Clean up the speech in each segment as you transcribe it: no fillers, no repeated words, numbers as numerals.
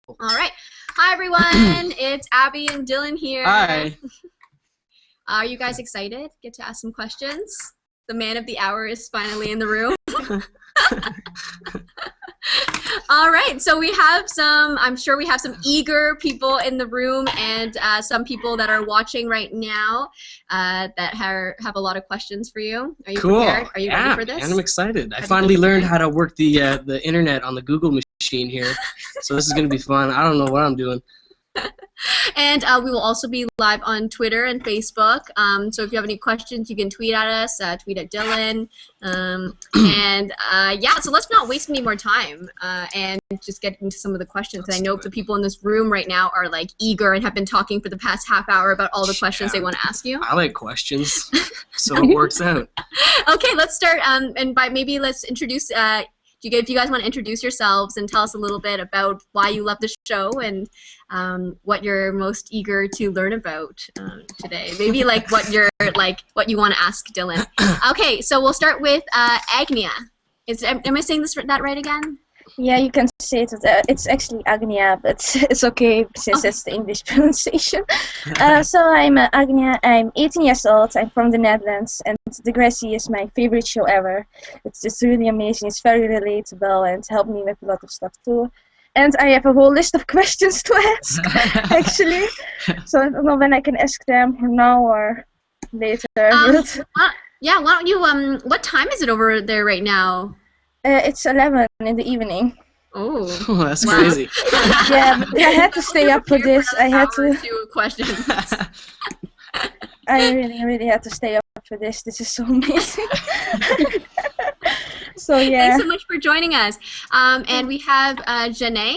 All right. Hi, everyone. It's Abby and Dylan here. Hi. Are you guys excited? Get to ask some questions? The man of the hour is finally in the room. All right. So we have I'm sure we have some eager people in the room and some people that are watching right now that have a lot of questions for you. Are you prepared? Are you ready for this? And I'm excited. I finally learned how to work the internet on the Google machine here. So this is going to be fun. I don't know what I'm doing. And we will also be live on Twitter and Facebook. So if you have any questions, you can tweet at us, tweet at Dylan. Yeah, so let's not waste any more time and just get into some of the questions. And I know the people in this room right now are like eager and have been talking for the past half hour about all the questions they want to ask you. I like questions, so it works out. Okay, let's start. And maybe let's introduce. If you guys want to introduce yourselves and tell us a little bit about why you love the show and what you're most eager to learn about today. Maybe like what you want to ask Dylan. Okay, so we'll start with Agnia. Am I saying that right again? Yeah, you can say it. It's actually Agnia, but it's okay since it's the English pronunciation. So I'm Agnia. I'm 18 years old. I'm from the Netherlands, and Degrassi is my favorite show ever. It's just really amazing. It's very relatable and helped me with a lot of stuff too. And I have a whole list of questions to ask, actually. So I don't know when I can ask them, now or later. Yeah, why don't you? What time is it over there right now? It's 11 in the evening. Oh, that's crazy. Yeah, but I had to stay up for this. I had to. Questions. I really had to stay up for this. This is so amazing. So yeah. Thanks so much for joining us. And we have Janae.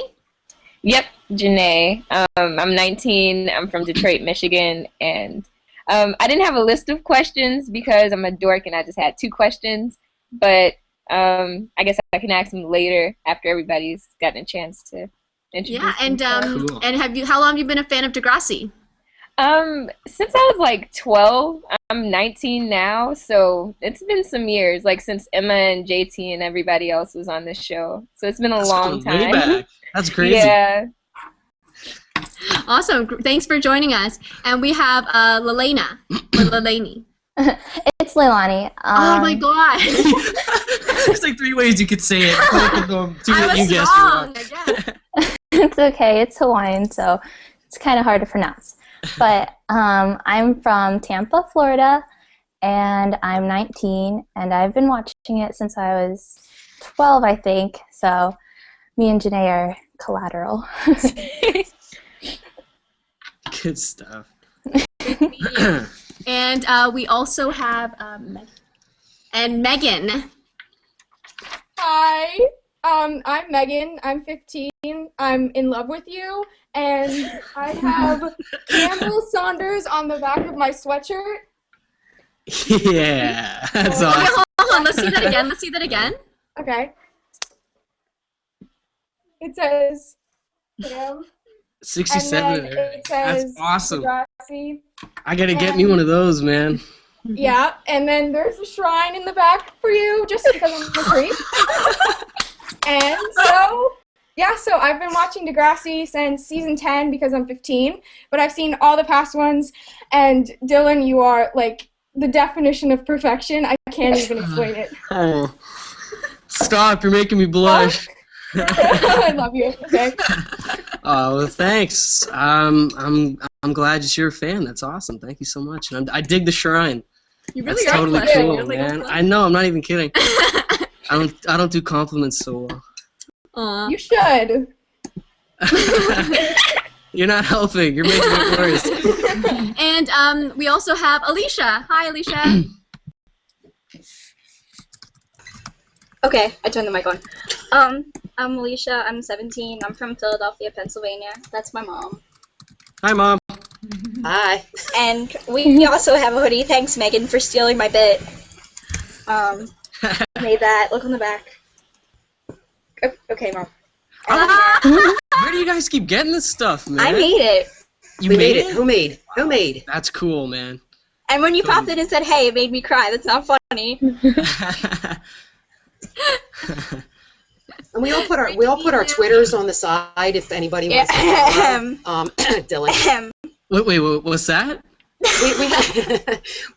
Yep, Janae. I'm 19. I'm from Detroit, Michigan, and I didn't have a list of questions because I'm a dork and I just had 2 questions, but I guess I can ask them later after everybody's gotten a chance to introduce themselves. Cool. And how long have you been a fan of Degrassi? Since I was like 12. I'm 19 now, so it's been some years, like since Emma and JT and everybody else was on this show. So it's been a long time. Way back. That's crazy. Yeah. Awesome. Thanks for joining us. And we have Lelena. Or Lelani. It's Leilani. Oh my god. There's like 3 ways you could say it. I was wrong. It's okay. It's Hawaiian, so it's kind of hard to pronounce. But I'm from Tampa, Florida, and I'm 19, and I've been watching it since I was 12, I think. So me and Janae are collateral. Good stuff. And we also have Megan. Hi, I'm Megan. I'm 15. I'm in love with you, and I have Campbell Saunders on the back of my sweatshirt. Yeah, that's awesome. Okay, hold on. Let's see that again. Okay. It says, Cam. 67. It says, that's awesome. Degrassi. I gotta get me one of those, man. Yeah, and then there's a shrine in the back for you, just because I'm a creep. And so, yeah, so I've been watching Degrassi since season 10 because I'm 15, but I've seen all the past ones, and Dylan, you are, like, the definition of perfection. I can't even explain it. Oh, stop, you're making me blush. I love you, okay? Oh, well, thanks. I'm glad you're a fan. That's awesome. Thank you so much. And I dig the shrine. You really That's are totally cute. cool, man. I know. I'm not even kidding. I don't do compliments so well. Aww. You should. You're not helping. You're making it worse. And we also have Alicia. Hi, Alicia. Okay, I turned the mic on. I'm Alicia. I'm 17. I'm from Philadelphia, Pennsylvania. That's my mom. Hi, Mom. Hi. And we also have a hoodie. Thanks, Megan, for stealing my bit. Made that. Look on the back. Okay, Mom. Where do you guys keep getting this stuff, man? I made it. You made it? Who made? That's cool, man. And when you popped in and said, hey, it made me cry. That's not funny. And we all put our Twitters on the side if anybody wants to follow. Dylan. Wait, what's that?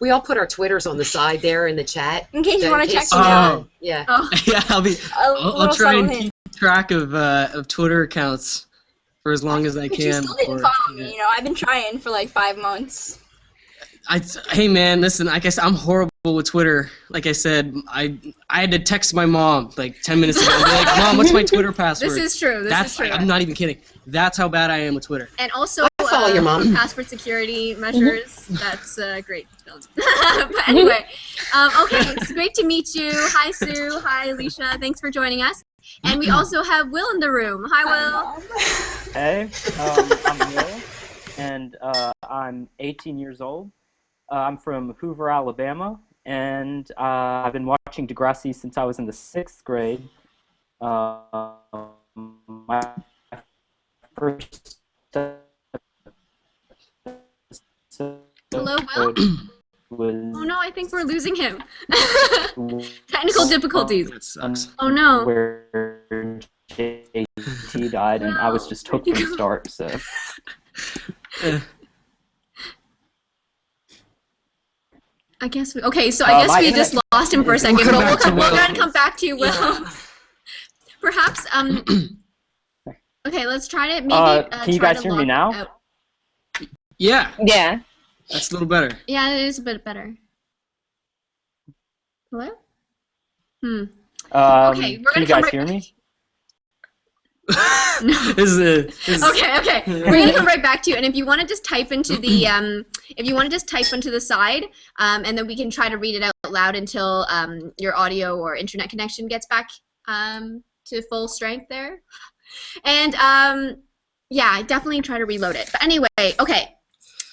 We all put our Twitters on the side there in the chat. In case you want to check them Oh. out. Yeah. Oh. Yeah, I'll try and keep track of Twitter accounts for as long as I But can. you still didn't before- follow me, you know. I've been trying for like 5 months. Hey man, listen. Like I said, I'm horrible with Twitter. Like I said, I had to text my mom like 10 minutes ago. And be like, Mom, what's my Twitter password? This is true. This is true. I'm not even kidding. That's how bad I am with Twitter. And also, follow your mom. password security measures. That's great. But anyway, okay, it's great to meet you. Hi, Sue. Hi, Alicia. Thanks for joining us. And we also have Will in the room. Hi, Will. Hey, I'm Will, and I'm 18 years old. I'm from Hoover, Alabama, and I've been watching Degrassi since I was in the 6th grade. My first Hello, Will. was Oh no, I think we're losing him. Technical difficulties. That sucks. Oh no. where JT died, and I was just hooked from the start. So. I guess we. Okay, so I guess we just lost him for a second, but we'll go ahead and come back to you, Will. Yeah. Perhaps. Okay, let's try to maybe. Can you try guys to hear me log now? out. Yeah, Yeah. that's a little better. Yeah, it is a bit better. Hello? Okay, we're Can gonna you come guys right hear back. me? Okay, we're gonna come right back to you. And if you want to just type into the side, and then we can try to read it out loud until your audio or internet connection gets back to full strength there. And yeah, definitely try to reload it. But anyway, okay.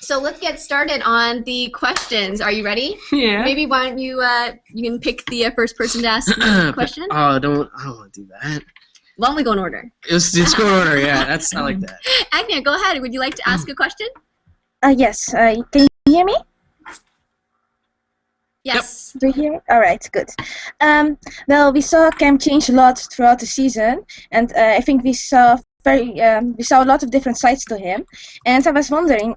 So let's get started on the questions. Are you ready? Yeah. Maybe why don't you you can pick the first person to ask the question. Oh, I don't want to do that. Why don't we go in order? It's go in order. Yeah, I like that. Agnia, go ahead. Would you like to ask a question? Yes. Can you hear me? Yes. Do you hear me? All right, good. Well, we saw Cam change a lot throughout the season, and I think we saw a lot of different sides to him. And I was wondering,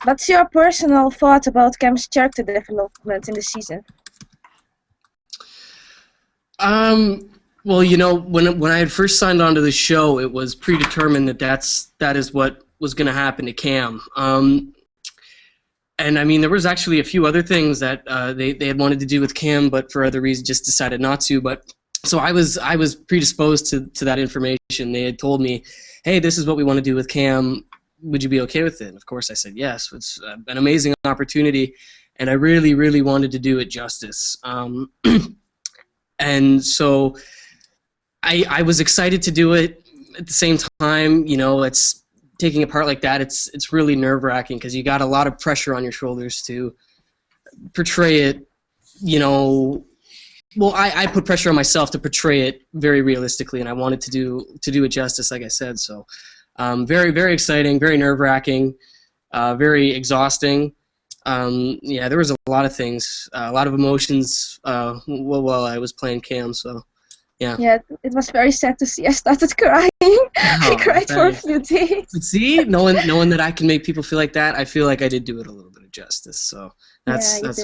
what's your personal thought about Cam's character development in the season? Well, you know, when I had first signed on to the show, it was predetermined that is what was going to happen to Cam. And I mean, there was actually a few other things that they had wanted to do with Cam, but for other reasons just decided not to. But so I was predisposed to that information. They had told me, hey, this is what we want to do with Cam. Would you be okay with it? And of course, I said yes. It's an amazing opportunity, and I really, really wanted to do it justice. And so I was excited to do it. At the same time, you know, it's taking a part like that. It's really nerve-wracking because you got a lot of pressure on your shoulders to portray it. You know, well, I put pressure on myself to portray it very realistically, and I wanted to do it justice, like I said. So, very, very exciting, very nerve-wracking, very exhausting. Yeah, there was a lot of things, a lot of emotions while I was playing Cam. So. Yeah. Yeah, it was very sad to see. I started crying. I cried for a few days. But see, knowing that I can make people feel like that, I feel like I did do it a little bit of justice. So that's good.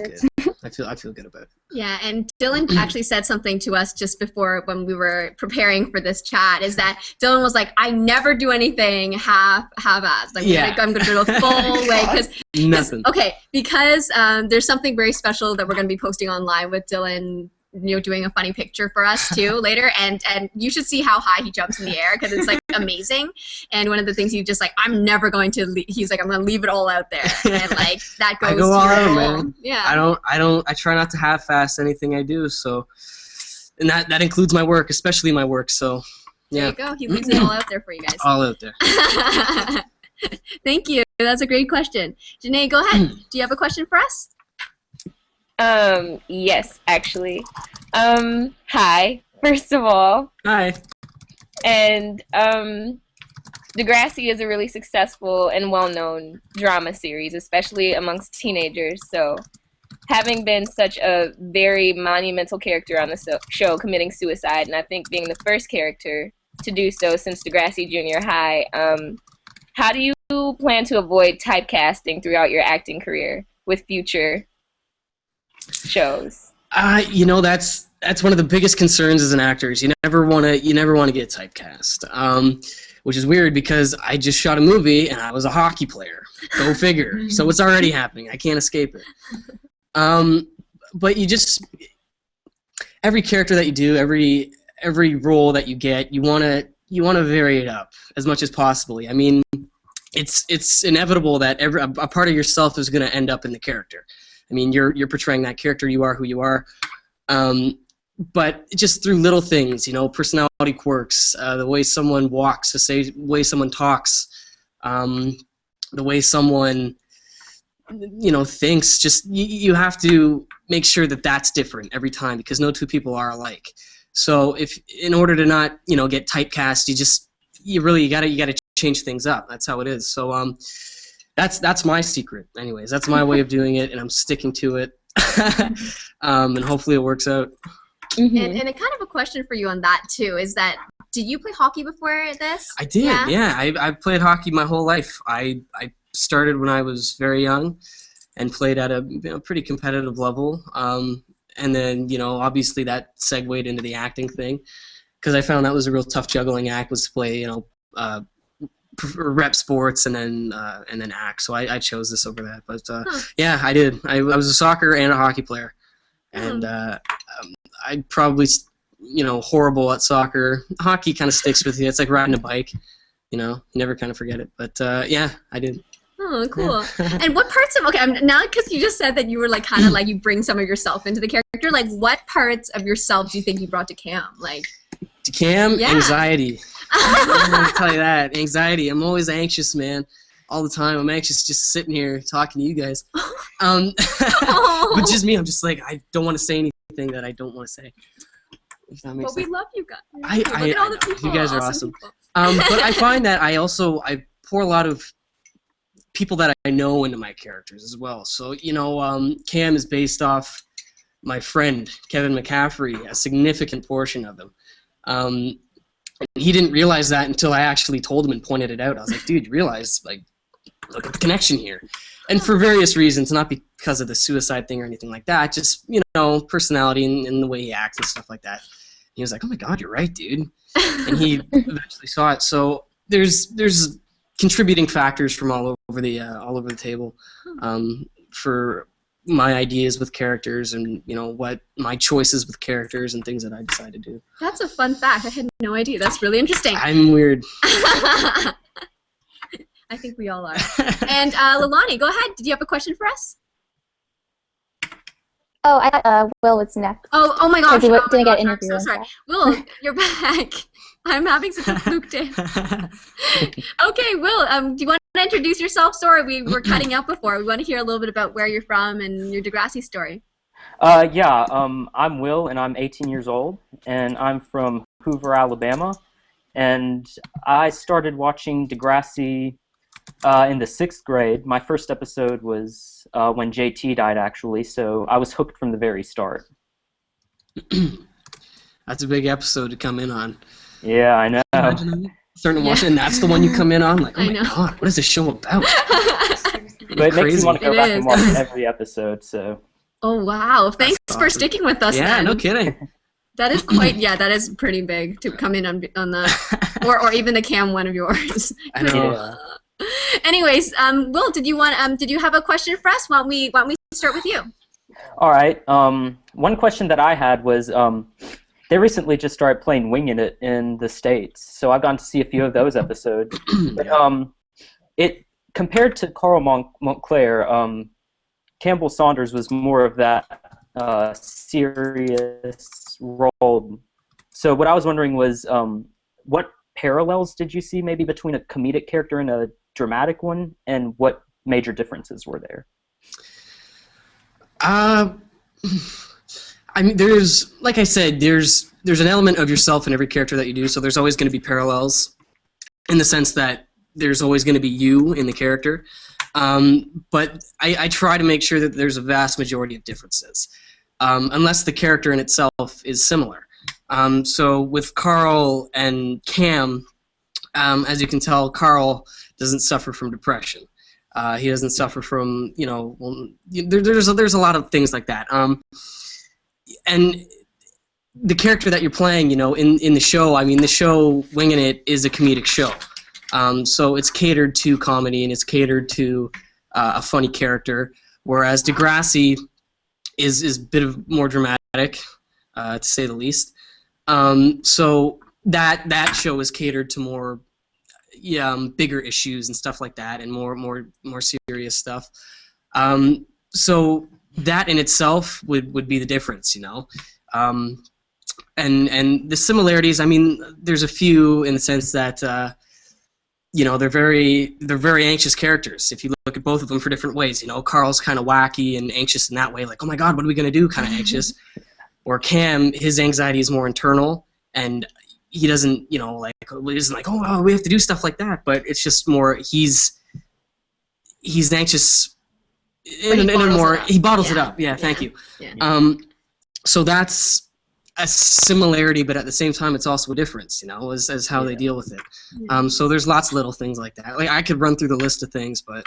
I feel good about it. Yeah, and Dylan actually said something to us just before when we were preparing for this chat. Is that Dylan was like, "I never do anything half-assed. I'm gonna go the full way because nothing." Okay, because there's something very special that we're gonna be posting online with Dylan. You know, doing a funny picture for us too later, and you should see how high he jumps in the air because it's like amazing. And one of the things he's just like, I'm never going to. He's like, I'm gonna leave it all out there, and like that goes. I go to all your out, role. man. Yeah. I try not to half-ass anything I do. So, and that includes my work, especially my work. So, yeah. There you go. He leaves it all out there for you guys. All out there. Thank you. That's a great question. Janae, go ahead. Do you have a question for us? Yes, actually. Hi, first of all. Hi. And, Degrassi is a really successful and well-known drama series, especially amongst teenagers, so having been such a very monumental character on the show, committing suicide, and I think being the first character to do so since Degrassi Junior High, how do you plan to avoid typecasting throughout your acting career with future shows? You know, that's one of the biggest concerns as an actor. Is you never want to get typecast. Which is weird because I just shot a movie and I was a hockey player. Go figure. So it's already happening. I can't escape it. But you just, every character that you do, every role that you get, you want to vary it up as much as possible. I mean, it's inevitable that a part of yourself is going to end up in the character. I mean, you're portraying that character. You are who you are. But just through little things, you know, personality quirks, the way someone walks, the way someone talks, the way someone, you know, thinks. Just you have to make sure that that's different every time because no two people are alike. So in order to not, you know, get typecast, you gotta change things up. That's how it is. So that's my secret. Anyways, that's my way of doing it, and I'm sticking to it. And hopefully it works out. Mm-hmm. And a kind of a question for you on that too is that did you play hockey before this? I did. Yeah. I've played hockey my whole life. I started when I was very young, and played at a pretty competitive level. And then obviously that segued into the acting thing, because I found that was a real tough juggling act, was to play rep sports and then act. So I chose this over that. But yeah, I did. I was a soccer and a hockey player, and I'm probably horrible at soccer. Hockey kind of sticks with you. It's like riding a bike. You never kind of forget it. But yeah, I did. Oh, cool. And what parts of now, because you just said that you were like kind of like you bring some of yourself into the character. Like, what parts of yourself do you think you brought to Cam? Like to Cam, yeah. Anxiety. I'm gonna tell you that anxiety. I'm always anxious, man. All the time. I'm anxious just sitting here talking to you guys. But just me. I'm just like, I don't want to say anything that I don't want to say. If that makes sense. We love you guys. Look at all the people. You guys are awesome. But I find that I pour a lot of people that I know into my characters as well. So, Cam is based off my friend, Kevin McCaffrey, a significant portion of him. He didn't realize that until I actually told him and pointed it out. I was like, dude, you realize, like, look at the connection here. And for various reasons, not because of the suicide thing or anything like that, just, personality and the way he acts and stuff like that. He was like, oh my God, you're right, dude. And he eventually saw it. So there's contributing factors from all over the table for my ideas with characters and what my choices with characters and things that I decide to do. That's a fun fact. I had no idea. That's really interesting. I'm weird. I think we all are. And Lilani, go ahead. Did you have a question for us? Oh, I thought Will was next. Oh my gosh. Didn't get interviewed. I'm so sorry. Will, you're back. I'm having such a fluke day. Okay, Will, do you want to introduce yourself? Sorry, we were cutting out before. We want to hear a little bit about where you're from and your Degrassi story. Yeah, I'm Will, and I'm 18 years old, and I'm from Hoover, Alabama. And I started watching Degrassi in the 6th grade. My first episode was when JT died, actually, so I was hooked from the very start. That's a big episode to come in on. Yeah, I know. Starting to watch it, and that's the one you come in on? Like, oh my God, what is this show about? But it makes me want to go back and watch every episode, so. Oh, wow. Thanks for sticking with us, Yeah, then. no kidding. That is that is pretty big to come in on the, or even the Cam one of yours. I know. Anyways, Will, did you have a question for us? Why don't we start with you? All right. One question that I had was, they recently just started playing Winging It in the States, so I've gotten to see a few of those episodes. But it compared to Carl Montclair, Campbell Saunders was more of that serious role. So what I was wondering was, what parallels did you see maybe between a comedic character and a dramatic one, and what major differences were there? I mean, like I said, there's an element of yourself in every character that you do, so there's always going to be parallels in the sense that there's always going to be you in the character. But I try to make sure that there's a vast majority of differences, unless the character in itself is similar. So with Carl and Cam, as you can tell, Carl doesn't suffer from depression. He doesn't suffer from, there's a lot of things like that. And the character that you're playing, in the show, the show Winging It is a comedic show. So it's catered to comedy and it's catered to a funny character, whereas Degrassi is a bit of more dramatic, to say the least. So that show is catered to more bigger issues and stuff like that, and more serious stuff. So that in itself would be the difference, and the similarities. There's a few in the sense that they're very anxious characters. If you look at both of them for different ways, Carl's kind of wacky and anxious in that way, like, oh my God, what are we gonna do? Kind of anxious. Or Cam, his anxiety is more internal, and he doesn't, isn't like, oh, we have to do stuff like that. But it's just more, he's anxious he bottles it up. Yeah, thank you. Yeah. So that's a similarity, but at the same time, it's also a difference, as how they deal with it. So there's lots of little things like that. Like, I could run through the list of things, but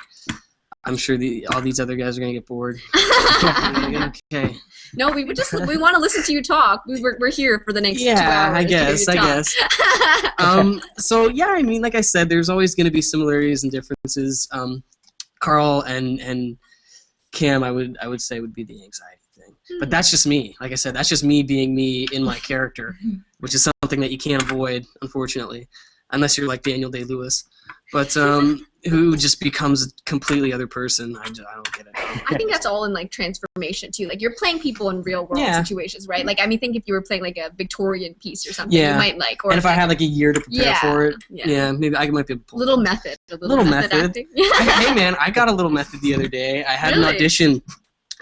I'm sure all these other guys are gonna get bored. Okay. No, we want to listen to you talk. We're here for the next 2 hours. I guess. So yeah, like I said, there's always gonna be similarities and differences. Carl and Cam, I would say would be the anxiety thing. But that's just me. Like I said, that's just me being me in my character, which is something that you can't avoid, unfortunately, unless you're like Daniel Day-Lewis. But who just becomes a completely other person. I don't get it. I think that's all in like transformation too. Like, you're playing people in real world situations, right? Like, think if you were playing like a Victorian piece or something, you might like. Or and if I had like a year to prepare for it, maybe I might be able to pull little method. A little method acting. Hey man, I got a little method the other day. I had an audition,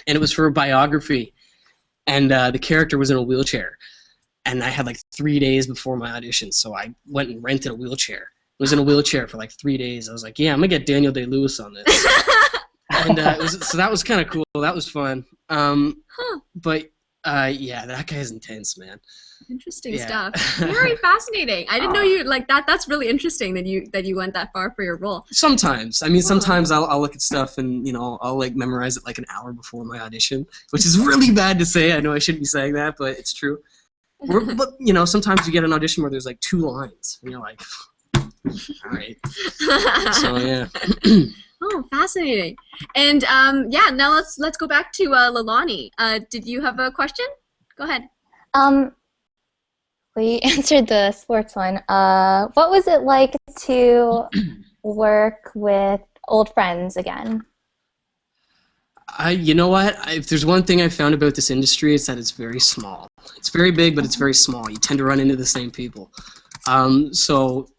and it was for a biography, and the character was in a wheelchair, and I had like 3 days before my audition, so I went and rented a wheelchair. Was in a wheelchair for like 3 days. I was like, yeah, I'm gonna get Daniel Day-Lewis on this. And so that was kind of cool. That was fun. But yeah, that guy is intense, man. Interesting stuff. Very fascinating. I didn't know you like that. That's really interesting that you went that far for your role. Sometimes. Sometimes I'll look at stuff and I'll like memorize it like an hour before my audition, which is really bad to say. I know I shouldn't be saying that, but it's true. But sometimes you get an audition where there's like 2 lines, and you're like, all right. So yeah. Oh, fascinating. And now let's go back to Lalani. Did you have a question? Go ahead. We answered the sports one. What was it like to work with old friends again? You know what? If there's one thing I've found about this industry, it's that it's very small. It's very big, but it's very small. You tend to run into the same people.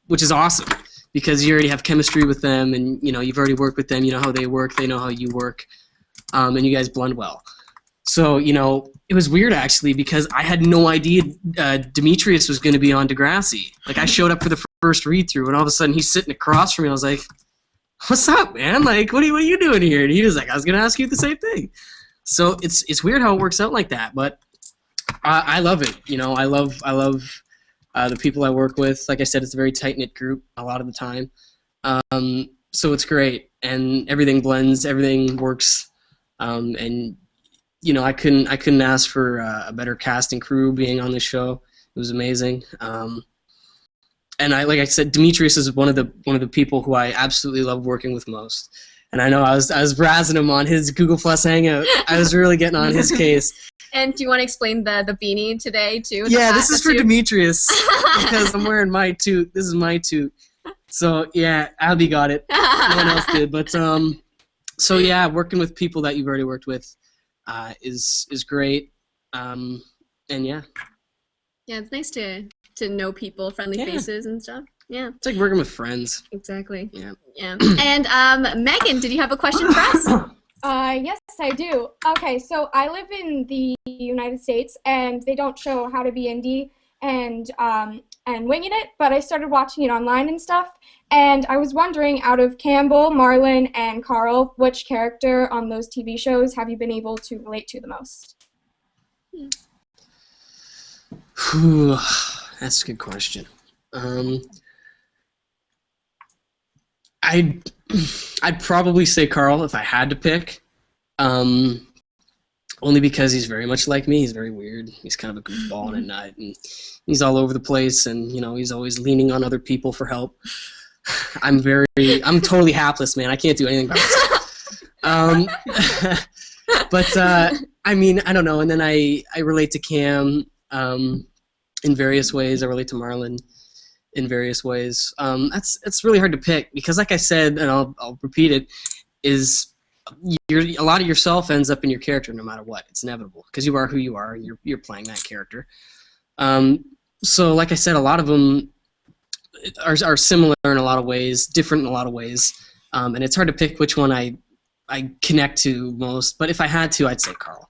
Which is awesome, because you already have chemistry with them, and you've already worked with them. You know how they work, they know how you work, and you guys blend well. So it was weird actually, because I had no idea Demetrius was going to be on Degrassi. Like, I showed up for the first read through, and all of a sudden he's sitting across from me. I was like, "What's up, man? Like, what are you doing here?" And he was like, "I was going to ask you the same thing." So it's weird how it works out like that, but I love it. I love. The people I work with, like I said, it's a very tight-knit group a lot of the time. So it's great, and everything blends, everything works, and I couldn't ask for a better casting crew being on this show. It was amazing. And like I said, Demetrius is one of the people who I absolutely love working with most. And I know I was razzing him on his Google Plus Hangout. I was really getting on his case. And do you want to explain the beanie today too? Yeah, this is for Demetrius, because I'm wearing my toque. This is my toque. So yeah, Abby got it. No one else did. But so yeah, working with people that you've already worked with is great. And yeah. Yeah, it's nice to know people, friendly faces and stuff. Yeah. It's like working with friends. Exactly. Yeah. Yeah. And Megan, did you have a question for us? Yes, I do. Okay, so I live in the United States, and they don't show How to Be Indie, and Winging It, but I started watching it online and stuff. And I was wondering, out of Campbell, Marlon, and Carl, which character on those TV shows have you been able to relate to the most? Whew, that's a good question. I'd probably say Carl if I had to pick. Only because he's very much like me. He's very weird. He's kind of a goofball and a nut, and he's all over the place, and he's always leaning on other people for help. I'm totally hapless, man. I can't do anything by myself. But I mean, I don't know. And then I relate to Cam in various ways. I relate to Marlon in various ways. It's really hard to pick because, like I said, and I'll repeat it, is a lot of yourself ends up in your character no matter what. It's inevitable because you are who you are and you're playing that character. So like I said, a lot of them are similar in a lot of ways, different in a lot of ways, and it's hard to pick which one I connect to most. But if I had to, I'd say Carl.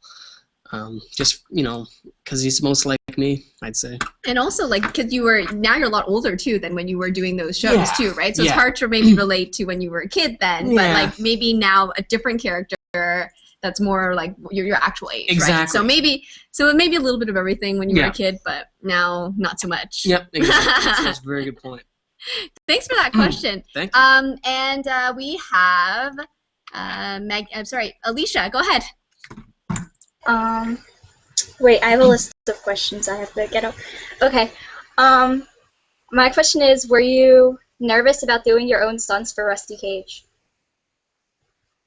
Just because he's most like me, I'd say. And also, like, because you're a lot older too than when you were doing those shows too, right? So it's hard to maybe relate to when you were a kid then, but like maybe now a different character that's more like your actual age, right? So maybe a little bit of everything when you were a kid, but now not so much. Yep, exactly. That's a very good point. Thanks for that question. Thank you. And we have Alicia. Go ahead. Wait, I have a list of questions I have to get up. Okay. My question is, were you nervous about doing your own stunts for Rusty Cage?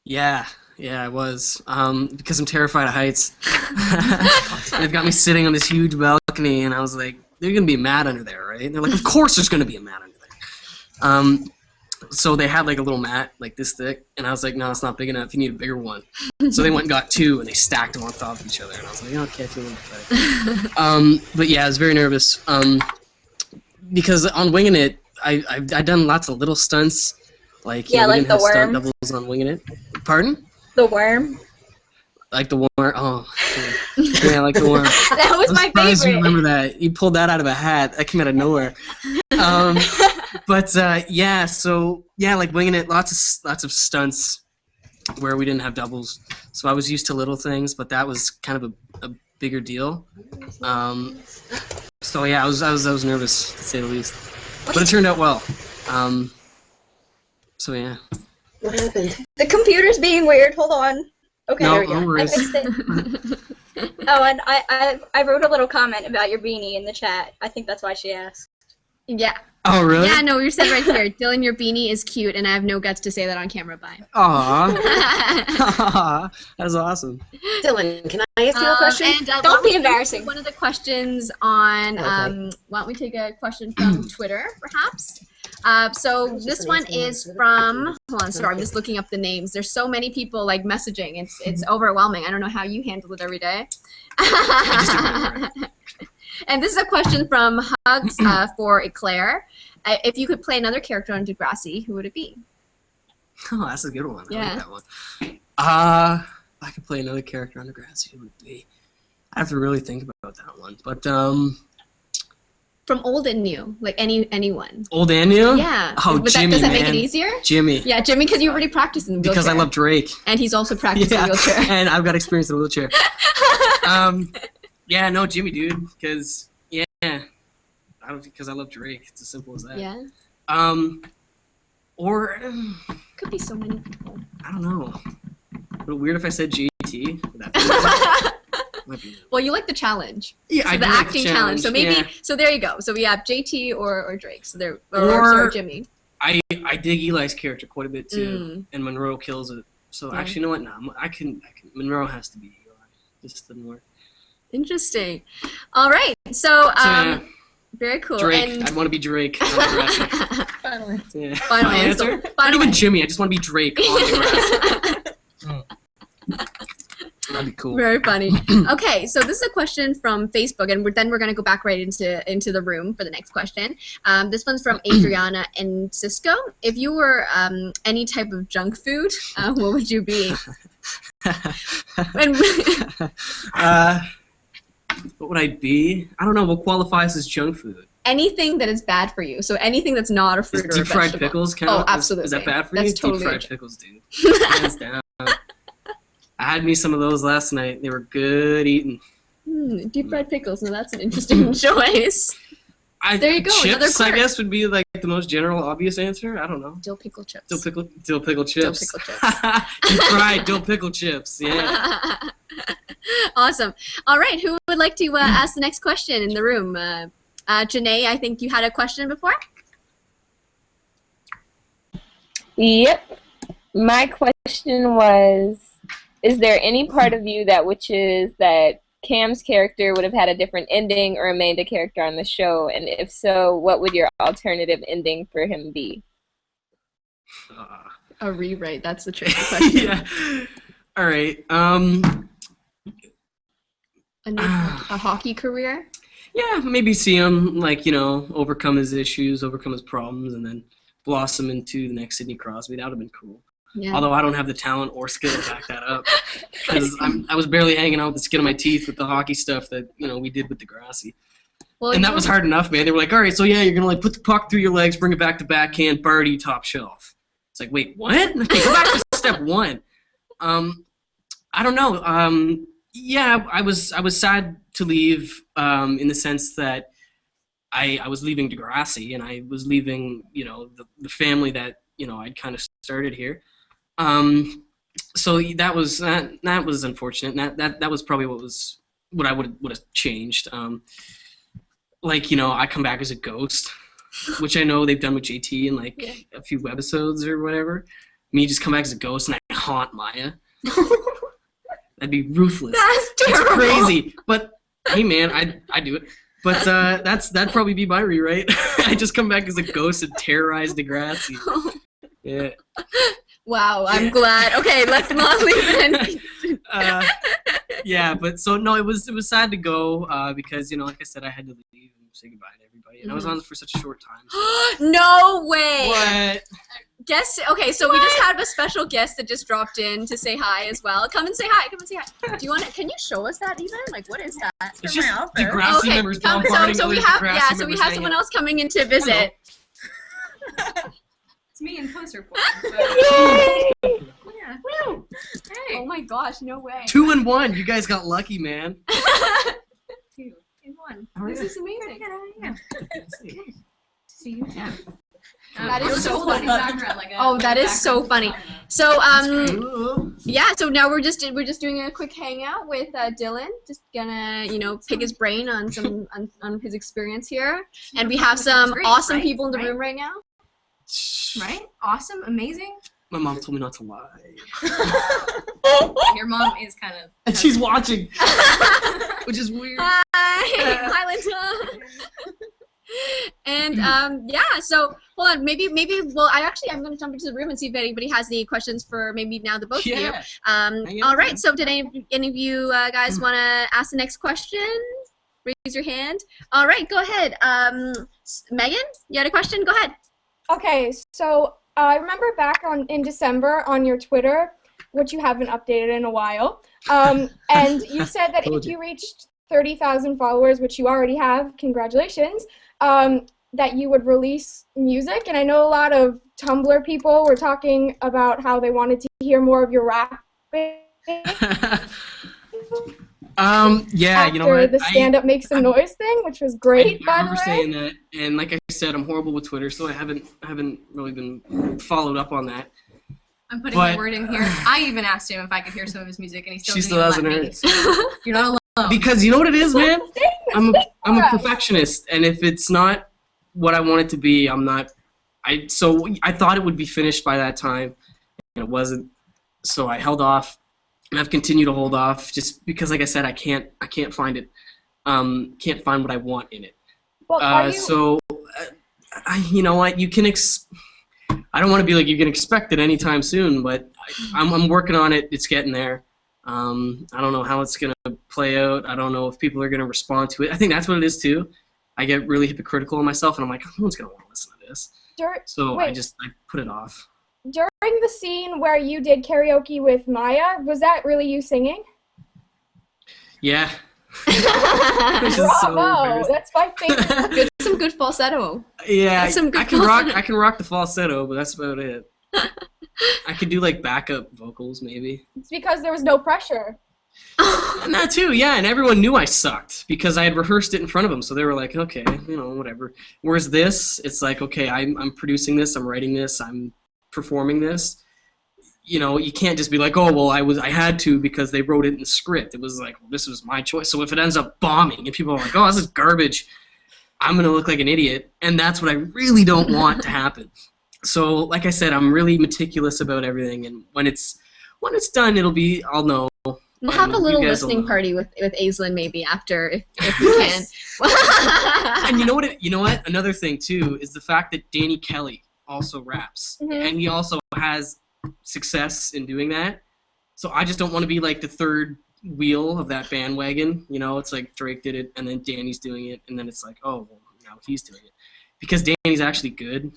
Yeah, I was. Because I'm terrified of heights. They've got me sitting on this huge balcony, and I was like, they're going to be a mat under there, right? And they're like, of course there's going to be a mat under there. So they had like a little mat like this thick, and I was like, no, it's not big enough. You need a bigger one. So they went and got two, and they stacked them on top of each other. And I was like, okay, I feel a little pathetic. But yeah, I was very nervous because on Winging It, I've done lots of little stunts. Like, we like didn't the have worm. stunt doubles on Winging It. Pardon? The worm. Like the worm. Oh, yeah, like the worm. That was my favorite. You favorite. remember that? You pulled that out of a hat. That came out of nowhere. But like Winging It, lots of stunts where we didn't have doubles. So I was used to little things, but that was kind of a bigger deal. So yeah, I was nervous to say the least, but it turned out well. So yeah. What happened? The computer's being weird. Hold on. Okay, no, there we go. No worries. I fixed it. Oh, and I wrote a little comment about your beanie in the chat. I think that's why she asked. Yeah. Oh, really? Yeah, no, you said right here, Dylan, your beanie is cute, and I have no guts to say that on camera. Bye. Aww. That's awesome. Dylan, can I ask you a question? And, Don't be embarrassing. One of the questions on, why don't we take a question from Twitter, perhaps? So this one is from, hold on, sorry, I'm just looking up the names. There's so many people like messaging. It's overwhelming. I don't know how you handle it every day. And this is a question from Hugs for Eclair. If you could play another character on Degrassi, who would it be? Oh, that's a good one. Yeah. I like that one. If I could play another character on Degrassi, who would it be? I have to really think about that one. But from old and new, like anyone. Old and new? Yeah. Oh, Jimmy, does that man. make it easier? Jimmy. Yeah, Jimmy, because you already practiced in the wheelchair. Because I love Drake. And he's also practiced in the wheelchair. And I've got experience in a wheelchair. Yeah, no, Jimmy, dude. Because I love Drake. It's as simple as that. Yeah. Or could be so many people. I don't know. Would it be weird if I said JT? Might be. Well, you like the challenge. Yeah, so I the do like acting the challenge. So maybe. Yeah. So there you go. So we have JT or Drake. So there or Jimmy. I dig Eli's character quite a bit too, and Monroe kills it. So actually, you know what? No, I can. Monroe has to be Eli. This doesn't work. Interesting. All right. So very cool. Drake. And I'd want to be Drake. Finally. Yeah. Final answer. Not even Jimmy. I just want to be Drake. That'd be cool. Very funny. Okay, so this is a question from Facebook, and then we're going to go back right into the room for the next question. This one's from Adriana and Cisco. If you were any type of junk food, what would you be? What would I be? I don't know. What qualifies as junk food? Anything that is bad for you. So anything that's not a fruit or a Deep fried vegetable. pickles count? Oh, absolutely. Is that bad for That's you? totally Deep fried pickles, dude. Hands down. I had me some of those last night. They were good eating. Deep fried pickles. Now that's an interesting choice. There you go. Another Chips, I quirk. guess, would be like the most general, obvious answer. I don't know. Dill pickle chips. Dill pickle chips. Dill pickle chips. Deep fried dill pickle chips. Yeah. Awesome. All right. Who would like to ask the next question in the room? Janae, I think you had a question before. Yep. My question was, is there any part of you that wishes that Cam's character would have had a different ending or remained a character on the show? And if so, what would your alternative ending for him be? A rewrite. That's the tricky question. Yeah. All right. A hockey career? Yeah, maybe see him, like, overcome his issues, overcome his problems, and then blossom into the next Sidney Crosby. That would have been cool. Yeah. Although I don't have the talent or skill to back that up. Because I was barely hanging out with the skin of my teeth with the hockey stuff that, we did with Degrassi. Well, And that was hard enough, man. They were like, all right, so yeah, you're going to, like, put the puck through your legs, bring it back to backhand, Barty, top shelf. It's like, wait, what? Okay, go back to step one. I don't know. Yeah, I was sad to leave in the sense that I was leaving Degrassi and I was leaving, the family that, I'd kind of started here. So that was unfortunate. And that was probably what I would have changed. I come back as a ghost, which I know they've done with JT in like a few webisodes or whatever. Me just come back as a ghost and I haunt Maya. That'd be ruthless. That's terrible. It's crazy. But hey, man, I do it. But that'd probably be my rewrite. I just come back as a ghost and terrorize Degrassi. Yeah. Wow, I'm glad. Okay, let's not leave it in. Yeah, but so no, it was sad to go because like I said, I had to leave and say goodbye to everybody, and I was on for such a short time. No way. What? Guest. Okay, so we just had a special guest that just dropped in to say hi as well. Come and say hi. Come and say hi. Do you want to? Can you show us that even? Like, what is that? It's just Degrassi Okay, members come, bombarding so we other have Degrassi so we members have hanging someone out. else coming in to visit. It's me in post report. Yay! Yeah. Hey. Oh my gosh, no way. 2 and 1. You guys got lucky, man. 2 in 1. This is amazing. See you. Yeah. That is so funny. Background, like That is so funny. So yeah. So now we're just doing a quick hangout with Dylan. Just gonna pick his brain on some on his experience here, and we have some awesome people in the room right now. Right? Awesome, amazing. My mom told me not to lie. Your mom is kind of. And she's watching, which is weird. Hi, Linda. And yeah, so hold on, maybe I'm gonna jump into the room and see if anybody has any questions for maybe now the both of you. All right, so did any of you guys want to ask the next question? Raise your hand. All right, go ahead. Megan, you had a question? Go ahead. Okay, so I remember back in December on your Twitter, which you haven't updated in a while, and you said that if you reached 30,000 followers, which you already have, congratulations, that you would release music. And I know a lot of Tumblr people were talking about how they wanted to hear more of your rapping. Yeah, after you know what? the stand-up make some noise thing, which was great, by the I remember way. saying that, and like I said, I'm horrible with Twitter, so I haven't really been followed up on that. I'm putting my word in here. I even asked him if I could hear some of his music, and he still didn't hasn't let heard me. it. So you're not alone. Because you know what it is, man? I'm a perfectionist, and if it's not what I want it to be, I'm not. So I thought it would be finished by that time, and it wasn't. So I held off, and I've continued to hold off just because, like I said, I can't find it. Can't find what I want in it. Well, so, you know what? You can. I don't want to be like you can expect it anytime soon, but I'm working on it. It's getting there. I don't know how it's gonna play out. I don't know if people are gonna respond to it. I think that's what it is too. I get really hypocritical of myself, and I'm like, no one's gonna want to listen to this. So I put it off. During the scene where you did karaoke with Maya, was that really you singing? Yeah. Which is so Bravo! embarrassing. That's my favorite. Some good falsetto. Yeah, That's some good I can rock. falsetto. I can rock the falsetto, but that's about it. I could do like backup vocals, maybe. It's because there was no pressure. And that too, yeah. And everyone knew I sucked because I had rehearsed it in front of them, so they were like, "Okay, whatever." Whereas this, it's like, "Okay, I'm producing this, I'm writing this, I'm performing this." You can't just be like, "Oh, well, I had to because they wrote it in the script." It was like, well, this was my choice. So if it ends up bombing and people are like, "Oh, this is garbage," I'm gonna look like an idiot, and that's what I really don't want to happen. So, like I said, I'm really meticulous about everything, and when it's done, I'll know. We'll have a little You guys will listening know. party with Aislinn maybe after if we can. And you know what? Another thing too is the fact that Danny Kelly also raps, and he also has success in doing that. So I just don't want to be like the third wheel of that bandwagon. It's like Drake did it, and then Danny's doing it, and then it's like, oh, well, now he's doing it because Danny's actually good.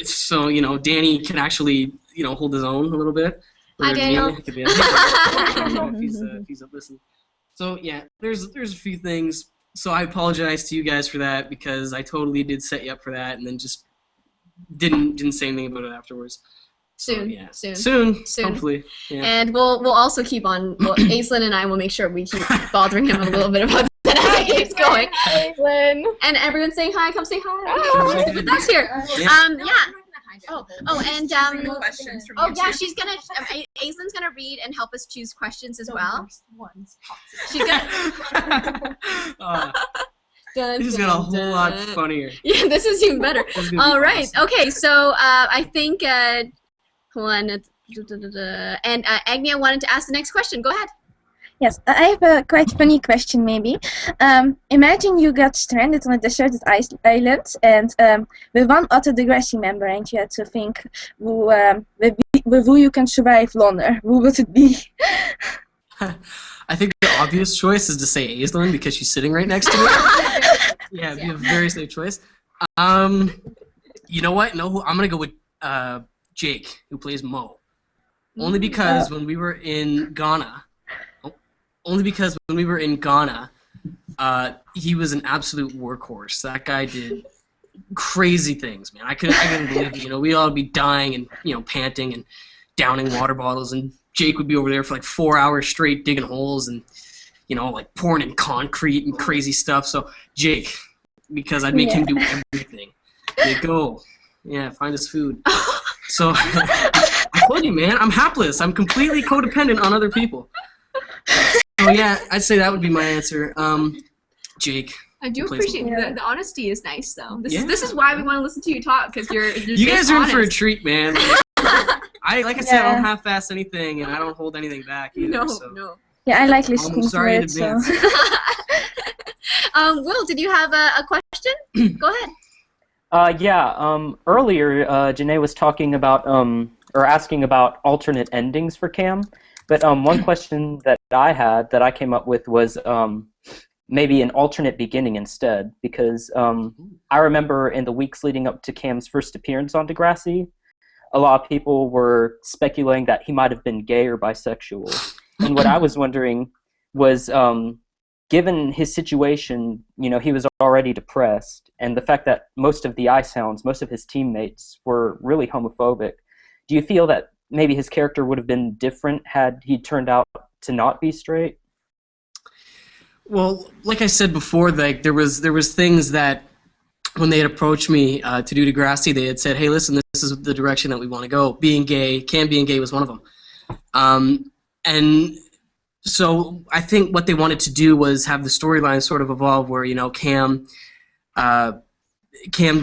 So Danny can actually hold his own a little bit. Hi, Daniel. I don't know if he's listening. So yeah, there's a few things. So I apologize to you guys for that because I totally did set you up for that, and then just didn't say anything about it afterwards. Soon, yeah. soon, hopefully. Yeah. And we'll also keep on. Well, Aislinn and I will make sure we keep bothering him a little bit about that as he keeps going. Aislinn. And everyone's saying hi. Come say hi. That's here. Yeah. Oh, and she's gonna. Aislinn's gonna read and help us choose questions as well. She's gonna. This is got a whole lot funnier. Yeah, this is even better. All right. Awesome. Okay. So I think hold on. And Agnia wanted to ask the next question. Go ahead. Yes, I have a quite funny question maybe. Imagine you got stranded on a deserted island and with one other Degrassi member and you had to think with who you can survive longer. Who would it be? I think the obvious choice is to say Aislinn because she's sitting right next to me. Yeah, it'd be a very safe choice. You know what? No, I'm going to go with Jake, who plays Mo. Only because when we were in Ghana, he was an absolute workhorse. That guy did crazy things, man. I couldn't believe it. We'd all be dying and panting and downing water bottles, and Jake would be over there for like 4 hours straight digging holes and like pouring in concrete and crazy stuff. So Jake, because I'd make him do everything. He'd go, find us food. So I told you, man, I'm hapless. I'm completely codependent on other people. So yeah, I'd say that would be my answer. Jake. I do appreciate the honesty is nice though. This Yeah. is why we want to listen to you talk because you're You guys are in for a honest. treat, man. I said, I don't half-ass anything, and I don't hold anything back either. No. Yeah, I like listening to sorry in it. So. advance. Will, did you have a question? Go ahead. Earlier, Janae was talking about or asking about alternate endings for Cam. But one question that I had that I came up with was maybe an alternate beginning instead, because I remember in the weeks leading up to Cam's first appearance on Degrassi, a lot of people were speculating that he might have been gay or bisexual. And what I was wondering was, given his situation, he was already depressed, and the fact that most of the iSounds, most of his teammates were really homophobic, do you feel that maybe his character would have been different had he turned out to not be straight? Well, like I said before, like there was things that when they had approached me to do Degrassi, they had said, "Hey, listen, this is the direction that we want to go. Being gay was one of them." And so I think what they wanted to do was have the storyline sort of evolve, where Cam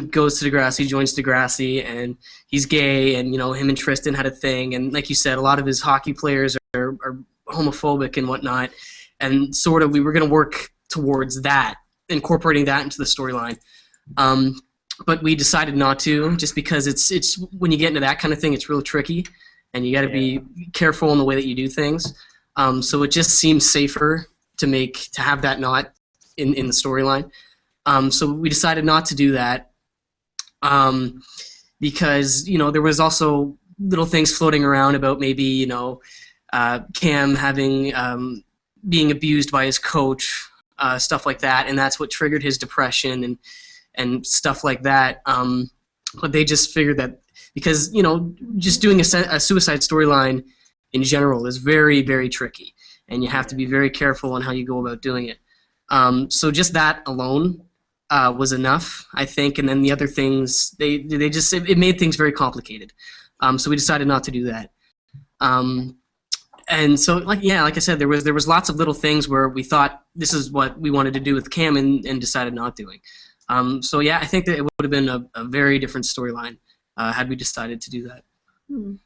goes to Degrassi, joins Degrassi, and he's gay, and him and Tristan had a thing, and like you said, a lot of his hockey players are homophobic and whatnot, and sort of we were going to work towards that, incorporating that into the storyline. But we decided not to, just because it's when you get into that kind of thing, it's real tricky, and you got to be careful in the way that you do things. So it just seems safer to have that not in the storyline. So we decided not to do that because there was also little things floating around about maybe Cam having being abused by his coach, stuff like that, and that's what triggered his depression and stuff like that. But they just figured that because, you know, just doing a suicide storyline in general is very, very tricky, and you have to be very careful on how you go about doing it. So just that alone was enough, I think, and then the other things, they just, it made things very complicated. So we decided not to do that. And so, like I said, there was lots of little things where we thought this is what we wanted to do with Cam and decided not doing. So yeah, I think that it would have been a very different storyline had we decided to do that.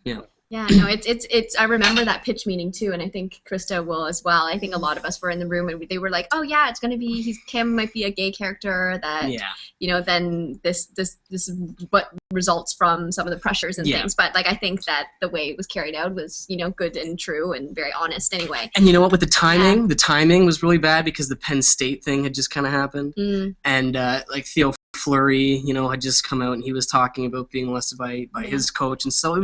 Yeah. Yeah, no, it's. I remember that pitch meeting too, and I think Krista will as well. I think a lot of us were in the room, and they were like, "Oh yeah, it's gonna be. Cam might be a gay character that, you know, then this is what results from some of the pressures and things." But like, I think that the way it was carried out was, you know, good and true and very honest anyway. And you know what? With the timing was really bad because the Penn State thing had just kind of happened, and like Theo Fleury, you know, had just come out and he was talking about being molested by his coach, and so it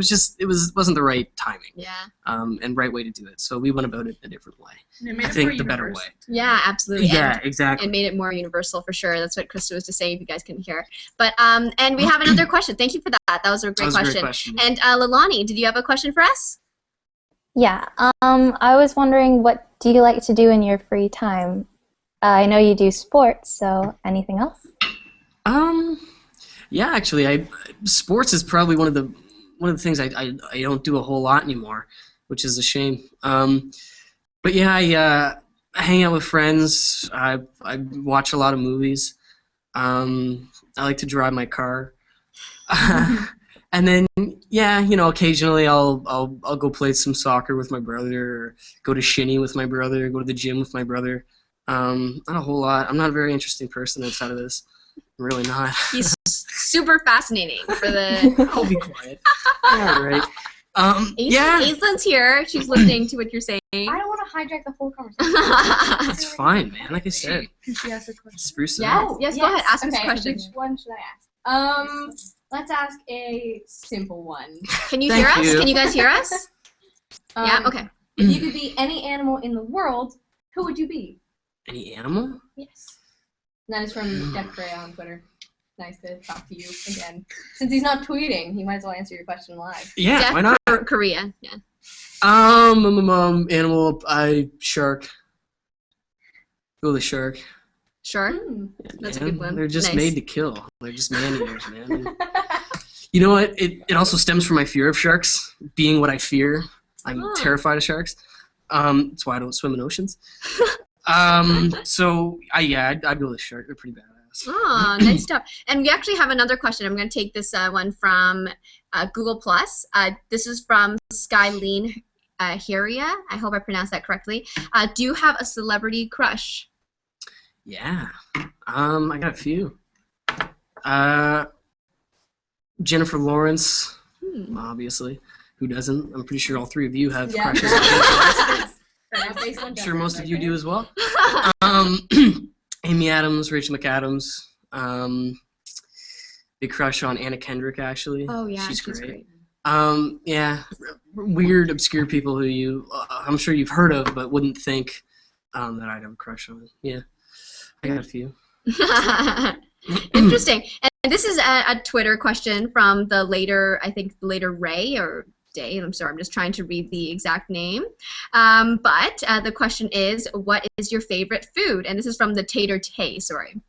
wasn't the right timing, and right way to do it. So we went about it a different way. I think the better way. Yeah, absolutely. Yeah, exactly. And made it more universal for sure. That's what Krista was to say if you guys couldn't hear. But and we have another question. Thank you for that. That was a great question. And Leilani, did you have a question for us? Yeah. I was wondering, what do you like to do in your free time? I know you do sports, so anything else? Yeah, actually, sports is probably one of the things I don't do a whole lot anymore, which is a shame. But yeah, I hang out with friends. I watch a lot of movies. I like to drive my car. And then, yeah, you know, occasionally I'll go play some soccer with my brother, or go to shinny with my brother, go to the gym with my brother. Not a whole lot. I'm not a very interesting person outside of this. I'm really not. He's super fascinating for the... I'll be quiet. All right. Aislin's here. She's listening to what you're saying. I don't want to hijack the whole conversation. That's fine, man. Like I said. Can she ask a question? Spruce it yes, up. yes, go ahead. Ask us a question. Which one should I ask? Let's ask a simple one. Can you hear us? Can you guys hear us? Yeah, okay. If you could be any animal in the world, who would you be? Any animal? Yes. And that is from Jeff Gray on Twitter. Nice to talk to you again. Since he's not tweeting, he might as well answer your question live. Yeah, Jeff why not? Korea, yeah. Animal, shark. Go the shark. Shark? That's a good one. They're just made to kill. They're just man-eaters, man. You know what? It also stems from my fear of sharks, being what I fear. I'm terrified of sharks. That's why I don't swim in oceans. So I'd go with shark. They're pretty badass. Oh, nice stuff. And we actually have another question. I'm going to take this one from Google+. This is from Skyleen Heria. I hope I pronounced that correctly. Do you have a celebrity crush? Yeah. I got a few. Jennifer Lawrence, obviously. Who doesn't? I'm pretty sure all three of you have crushes. I'm sure most of you do as well. Amy Adams, Rachel McAdams. Big crush on Anna Kendrick, actually. Oh yeah, she's great. Yeah, weird, obscure people who I'm sure you've heard of, but wouldn't think that I'd have a crush on. Yeah, I got a few. Interesting. And this is a Twitter question from the later Ray or Day. I'm sorry, I'm just trying to read the exact name. But the question is, what is your favorite food? And this is from the Tater Tay. Sorry.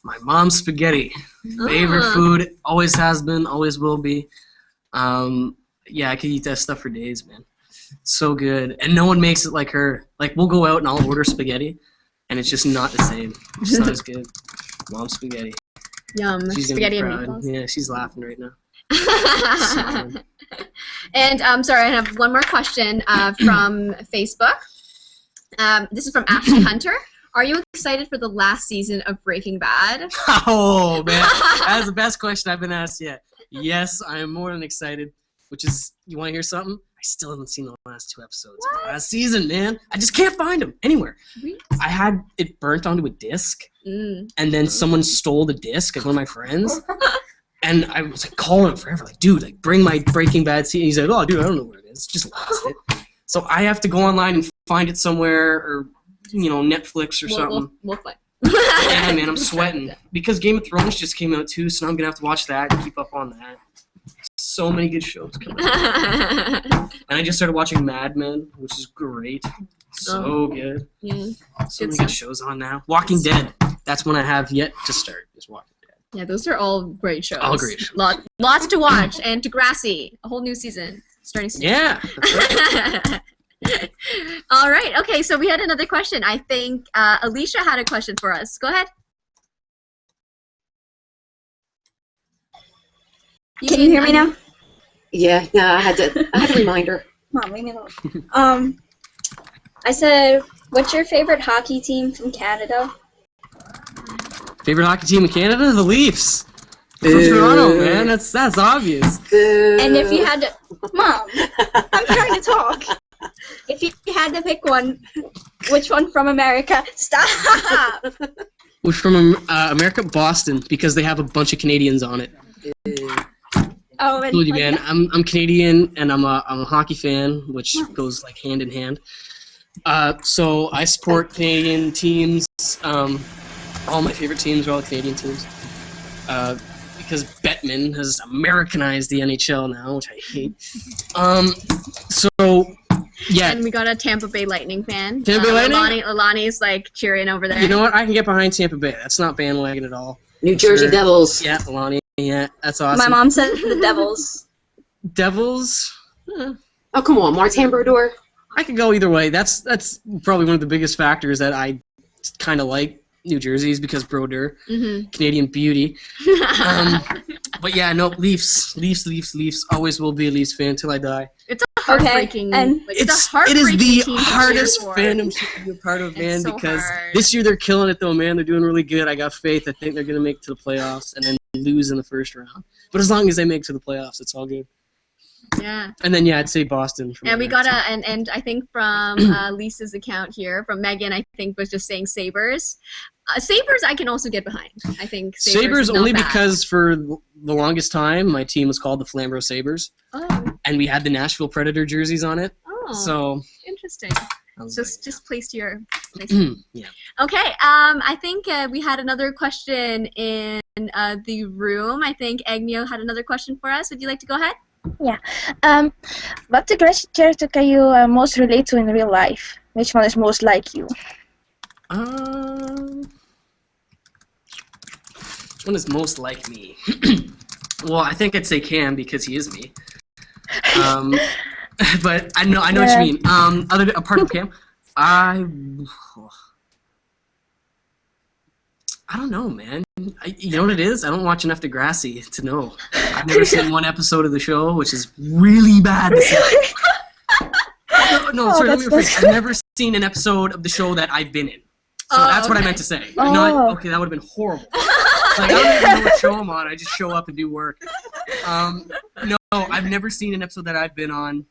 My mom's spaghetti. Favorite food. Always has been. Always will be. Yeah, I could eat that stuff for days, man. So good. And no one makes it like her. Like, we'll go out and I'll order spaghetti, and it's just not the same. It's just not as good. Mom's spaghetti. Yum. She's Spaghetti and meatballs. Yeah, she's laughing right now. And I'm sorry, I have one more question from Facebook. This is from Ashley Hunter. Are you excited for the last season of Breaking Bad? Oh, man. That's the best question I've been asked yet. Yes, I am more than excited. Which is, you want to hear something? I still haven't seen the last 2 episodes of the last season, man. I just can't find them anywhere. Really? I had it burnt onto a disc, and then someone stole the disc, like one of my friends. And I was like calling him forever, like, dude, like, bring my Breaking Bad season. He's like, oh, dude, I don't know where it is. Just lost it. So I have to go online and find it somewhere, or Netflix or something. We'll fight. Yeah, man, I'm sweating because Game of Thrones just came out too, so now I'm gonna have to watch that and keep up on that. So many good shows coming out. And I just started watching Mad Men, which is great. So good. Yeah. So many good shows on now. Walking Dead. That's one I have yet to start. Is Walking Dead. Yeah, those are all great shows. All great shows. Lots to watch. And Degrassi, a whole new season starting soon. Yeah. That's right. All right. Okay, so we had another question. I think Alicia had a question for us. Go ahead. Can you hear me now? Yeah, I had a reminder. Mom, leave me alone. I said, what's your favorite hockey team from Canada? Favorite hockey team in Canada? The Leafs. From Toronto, man. That's obvious. And if you had to... Mom, I'm trying to talk. If you had to pick one, which one from America? Stop! Which from America? Boston, because they have a bunch of Canadians on it. Oh, and Told you, man. I'm Canadian, and I'm a hockey fan, which goes like hand in hand. So I support Canadian teams. All my favorite teams are all Canadian teams. Because Bettman has Americanized the NHL now, which I hate. So yeah. And we got a Tampa Bay Lightning fan. Tampa Bay Lightning? Alani's like cheering over there. You know what? I can get behind Tampa Bay. That's not bandwagon at all. New Jersey Devils. Yeah, Alani. Yeah, that's awesome. my mom said the Devils. Devils? Oh, come on, Martin Brodeur. I could go either way. That's probably one of the biggest factors that I kind of like New Jersey is because Brodeur, Canadian beauty. But yeah, no, Leafs. Always will be a Leafs fan till I die. It's a heartbreaking. and it's a heartbreaking it is the team to hardest cheer for. fandom to be a part of, man. So because hard. this year they're killing it, though, man. They're doing really good. I got faith. I think they're gonna make it to the playoffs and then lose in the first round. But as long as they make it to the playoffs, it's all good. Yeah. And then I'd say Boston. And we got and I think from Lisa's account here, from Megan, I think was just saying Sabres. Sabres I can also get behind. I think Sabres is only not bad. because for the longest time my team was called the Flamborough Sabres. Oh. And we had the Nashville Predator jerseys on it. Oh. So interesting. Just placed your place. Yeah. Okay. I think we had another question in the room. I think Agnio had another question for us. Would you like to go ahead? Yeah. What Degrassi character can you most relate to in real life? Which one is most like you? Which one is most like me? Well, I think I'd say Cam because he is me. But I know what you mean. Apart from Cam, I don't know, man. You know what it is? I don't watch enough Degrassi to know. I've never seen one episode of the show, which is really bad to say. Sorry, let me rephrase. I've never seen an episode of the show that I've been in. So that's what I meant to say. Okay, that would have been horrible. Like, I don't even know what show I'm on. I just show up and do work. No, I've never seen an episode that I've been on.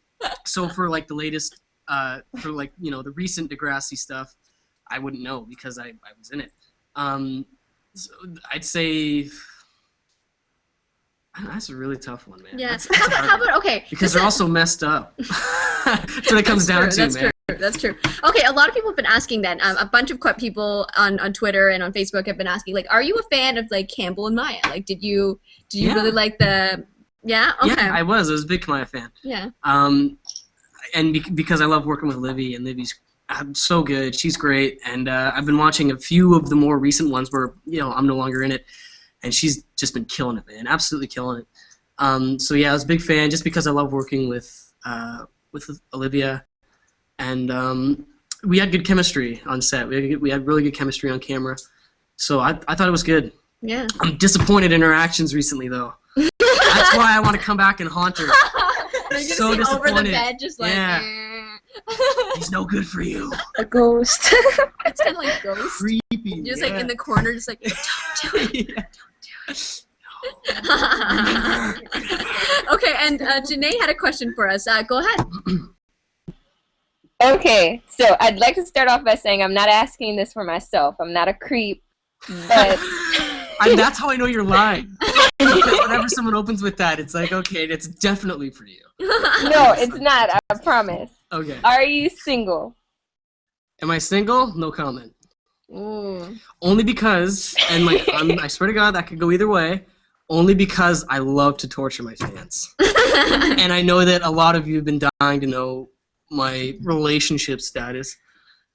So for like the latest, for like, the recent Degrassi stuff, I wouldn't know because I was in it. So I'd say that's a really tough one, man. Yeah. That's How about okay? Because they're also messed up. That's what it comes down to, man. That's true. Okay, a lot of people have been asking that. A bunch of people on Twitter and on Facebook have been asking, like, are you a fan of like Campbell and Maya? Like, did you really like the? Yeah. Okay. Yeah, I was a big Maya fan. Yeah. And because I love working with Livy, and Livy's so good. She's great, and I've been watching a few of the more recent ones where I'm no longer in it, and she's just been killing it, man. Absolutely killing it. So yeah, I was a big fan just because I love working with Olivia. And we had good chemistry on set. We had really good chemistry on camera. So I thought it was good. Yeah. I'm disappointed in her actions recently, though. That's why I want to come back and haunt her. So disappointed. Over the bed, just like, He's no good for you. A ghost. It's kind of like ghost. Creepy. Just like in the corner, just like, don't do it. Okay, and Janae had a question for us. Go ahead. Okay, so I'd like to start off by saying I'm not asking this for myself. I'm not a creep, but that's how I know you're lying. Whenever someone opens with that, it's like, okay, it's definitely for you. No, it's not. I promise. Okay. Are you single? Am I single? No comment. Ooh. Only because, and like, I swear to God, that could go either way. Only because I love to torture my fans. And I know that a lot of you have been dying to know my relationship status.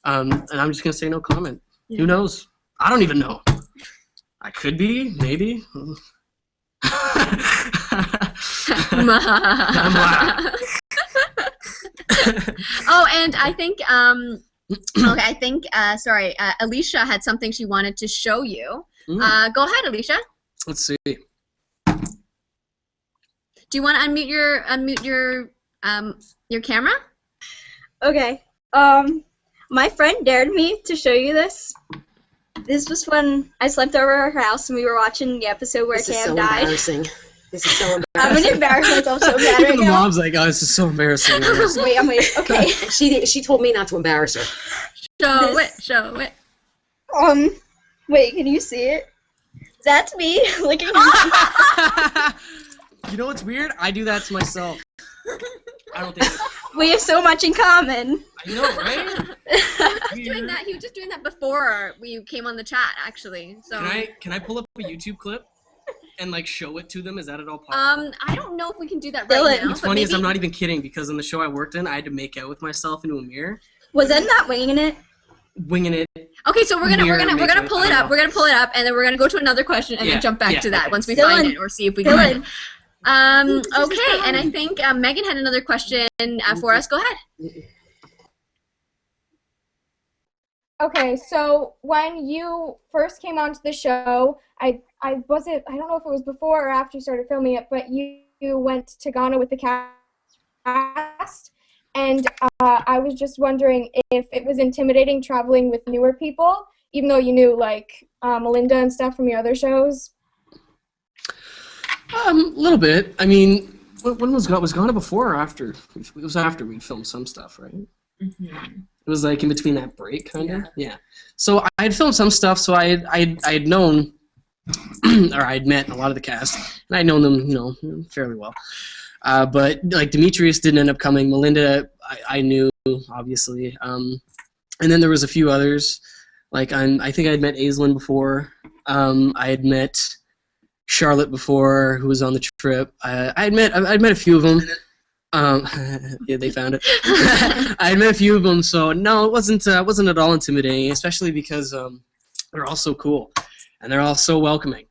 And I'm just going to say no comment. Yeah. Who knows? I don't even know. I could be, maybe. Oh, and I think, sorry, Alicia had something she wanted to show you. Go ahead, Alicia. Let's see. Do you want to unmute your camera? Okay. My friend dared me to show you this. This was when I slept over at her house and we were watching the episode where Cam died. Embarrassing. This is so embarrassing. I'm gonna embarrass myself so bad right the now. mom's like, oh, this is so embarrassing. Wait, okay. She told me not to embarrass her. Show it. Wait, can you see it? That's me looking at You know what's weird? I do that to myself. I don't think we have so much in common. I know, right? He was just doing that before we came on the chat, actually. So can I pull up a YouTube clip and like show it to them? Is that at all possible? I don't know if we can do that right now. What's funny is I'm not even kidding, because in the show I worked in, I had to make out with myself into a mirror. Was that not winging it? Winging it. Okay, so we're gonna pull it up. We're gonna pull it up, and then we're gonna go to another question, and then jump back to that once we find it, or see if we can find it. Okay, and I think Megan had another question for us. Go ahead. Okay, so when you first came onto the show, I don't know if it was before or after you started filming it, but you went to Ghana with the cast, and I was just wondering if it was intimidating traveling with newer people, even though you knew like Melinda and stuff from your other shows. A little bit. I mean, when was Ghana before or after? It was after we'd filmed some stuff, right? Mm-hmm. It was like in between that break, kind of. Yeah. So I had filmed some stuff, so I had known, or I'd met a lot of the cast, and I'd known them, fairly well. But like Demetrius didn't end up coming. Melinda, I knew, obviously. And then there was a few others. Like I think I'd met Aislinn before. I had met Charlotte before, who was on the trip. I'd met a few of them. Yeah, they found it. I had met a few of them, so no, it wasn't at all intimidating, especially because they're all so cool and they're all so welcoming.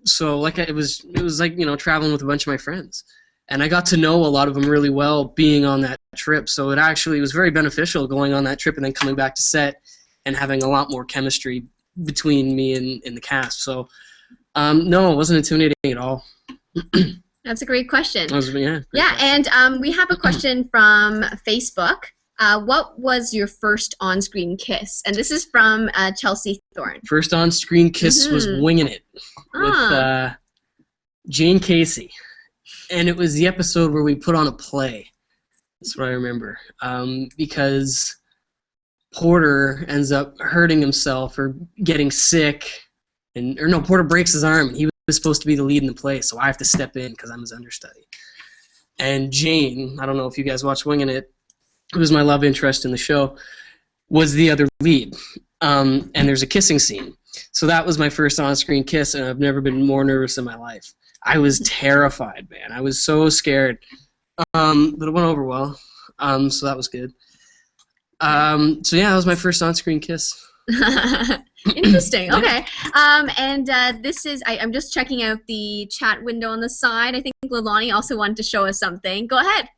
So like it was like traveling with a bunch of my friends, and I got to know a lot of them really well being on that trip. So it actually was very beneficial going on that trip and then coming back to set and having a lot more chemistry between me and the cast. So no, it wasn't intimidating at all. That's a great question. Yeah, and we have a question from Facebook. What was your first on-screen kiss? And this is from Chelsea Thorne. First on-screen kiss was Winging It with Jane Casey. And it was the episode where we put on a play. That's what I remember. Because Porter ends up hurting himself or getting sick. Porter breaks his arm, and he was supposed to be the lead in the play, so I have to step in because I'm his understudy. And Jane, I don't know if you guys watched Winging It, who was my love interest in the show, was the other lead. And there's a kissing scene. So that was my first on-screen kiss, and I've never been more nervous in my life. I was terrified, man. I was so scared. But it went over well, so that was good. So yeah, that was my first on-screen kiss. Interesting. Okay. And this is I'm just checking out the chat window on the side. I think Leilani also wanted to show us something. Go ahead.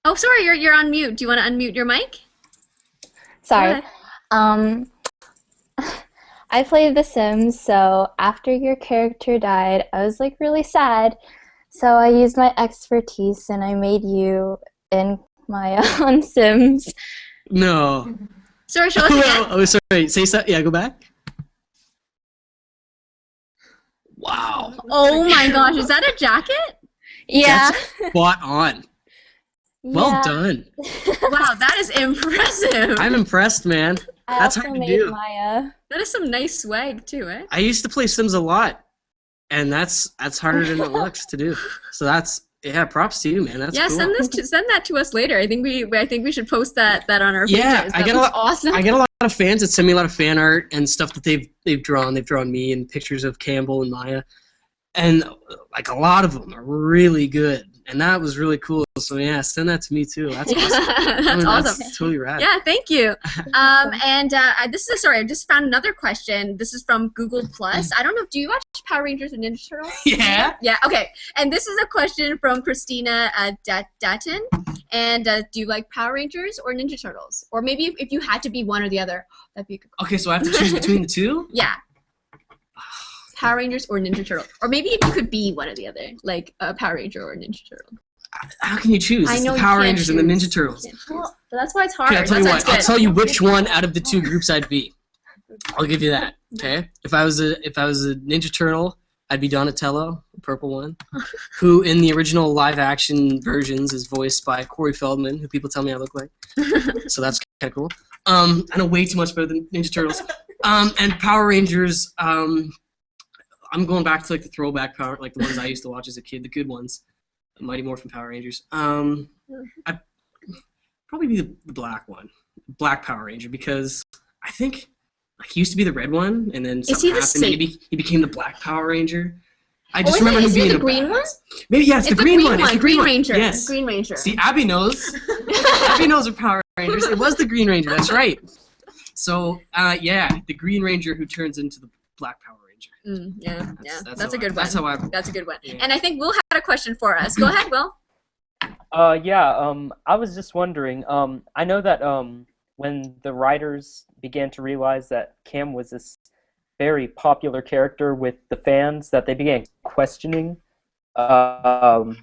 Oh, sorry, you're on mute. Do you want to unmute your mic? Sorry. I played The Sims, so after your character died, I was like really sad. So I used my expertise and I made you in my own Sims. No. Sorry, show us again. Oh, sorry. Say so. Yeah, go back. Wow. Oh my gosh, is that a jacket? Yeah. That's spot on. Well done. Wow, that is impressive. I'm impressed, man. That's hard to do. Maya. That is some nice swag too, eh? I used to play Sims a lot, and that's harder than it looks to do. So props to you, man. That's cool. Send that to us later. I think we should post that on our pages. Yeah, That looks awesome. I get a lot of fans that send me a lot of fan art and stuff that they've drawn. They've drawn me and pictures of Campbell and Maya, and like a lot of them are really good. And that was really cool. So yeah, send that to me too. That's awesome. That's awesome. That's totally rad. Yeah, thank you. And I just found another question. This is from Google Plus. I don't know. Do you watch Power Rangers and Ninja Turtles? Yeah. Yeah. Okay. And this is a question from Christina Dutton. And do you like Power Rangers or Ninja Turtles? Or maybe if you had to be one or the other, that'd be a good question. Okay, so I have to choose between the two? Yeah. Power Rangers or Ninja Turtle, or maybe if you could be one or the other, like a Power Ranger or a Ninja Turtle. How can you choose? It's the Power Rangers and the Ninja Turtles. Well, that's why it's hard. Okay, I'll tell you what. I'll tell you which one out of the two groups I'd be. I'll give you that. Okay. If I was a Ninja Turtle, I'd be Donatello, the purple one, who in the original live-action versions is voiced by Corey Feldman, who people tell me I look like. So that's kind of cool. I know way too much better than Ninja Turtles. And Power Rangers. I'm going back to like the throwback Power, like the ones I used to watch as a kid, the good ones, Mighty Morphin Power Rangers. I'd probably be the black one, Black Power Ranger, because I think like he used to be the red one, and then something happened. Maybe he became the Black Power Ranger. I just remember him being the green one. Maybe it's the green one. It's the Green one. Ranger. Yes. Green Ranger. See, Abby knows. Abby knows of Power Rangers. It was the Green Ranger. That's right. So the Green Ranger who turns into the Black Power Ranger. That's a good one. That's a good one. Yeah. And I think Will had a question for us. Go ahead, Will. I was just wondering, I know that when the writers began to realize that Cam was this very popular character with the fans, that they began questioning killing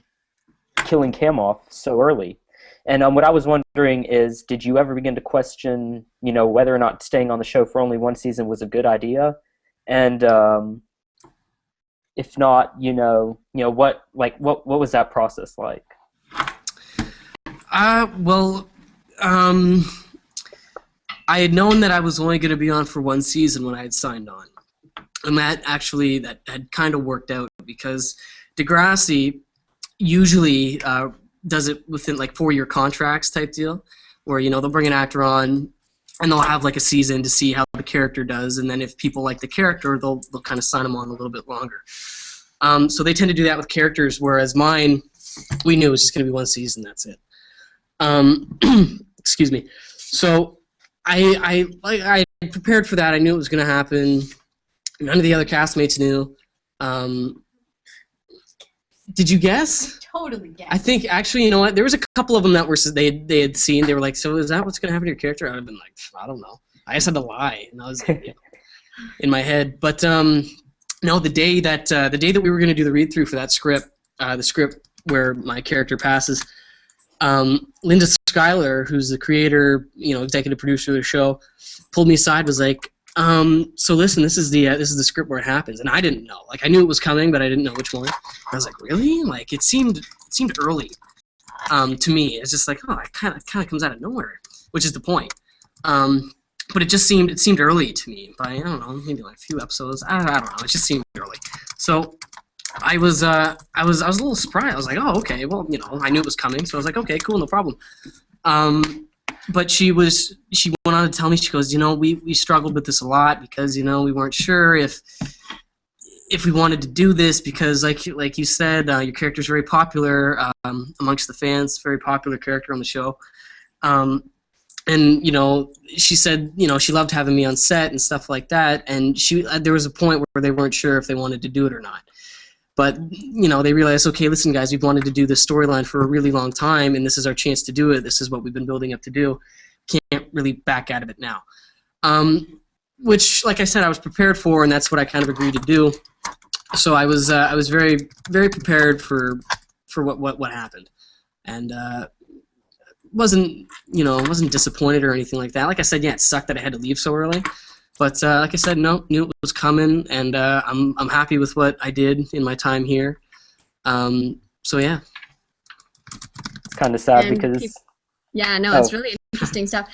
Cam off so early. And what I was wondering is, did you ever begin to question, whether or not staying on the show for only one season was a good idea? And if not, what was that process like? I had known that I was only going to be on for one season when I had signed on, and that had kind of worked out because Degrassi usually does it within like 4-year contracts type deal, where they'll bring an actor on. And they'll have like a season to see how the character does, and then if people like the character, they'll kind of sign them on a little bit longer. So they tend to do that with characters, whereas mine, we knew it was just going to be one season. That's it. Excuse me. So I prepared for that. I knew it was going to happen. None of the other castmates knew. Did you guess? Totally guess. I think actually, you know what? There was a couple of them that were they had seen. They were like, "So is that what's going to happen to your character?" I'd have been like, "I don't know." I just had to lie, and I was like, in my head. But no, the day that we were going to do the read through for that script, the script where my character passes, Linda Schuyler, who's the creator, executive producer of the show, pulled me aside, was like, so listen, this is the script where it happens, and I didn't know. Like I knew it was coming, but I didn't know which one. I was like, really? Like it seemed early, to me. It's just like, oh, it kind of comes out of nowhere, which is the point. But it seemed early to me. By I don't know, maybe like a few episodes. I don't know. It just seemed early. So I was a little surprised. I was like, oh, okay. Well, I knew it was coming, so I was like, okay, cool, no problem. But she went on to tell me, she goes, we struggled with this a lot because, we weren't sure if we wanted to do this because, like you said, your character's very popular amongst the fans, very popular character on the show. And, she said, she loved having me on set and stuff like that. And there was a point where they weren't sure if they wanted to do it or not. But, they realized, okay, listen, guys, we've wanted to do this storyline for a really long time, and this is our chance to do it. This is what we've been building up to do. Can't really back out of it now. Which, like I said, I was prepared for, and that's what I kind of agreed to do. So I was very, very prepared for what happened, and wasn't disappointed or anything like that. Like I said, yeah, it sucked that I had to leave so early. But like I said, no, knew it was coming, and I'm happy with what I did in my time here. So yeah. It's kind of sad because. It's really Interesting stuff.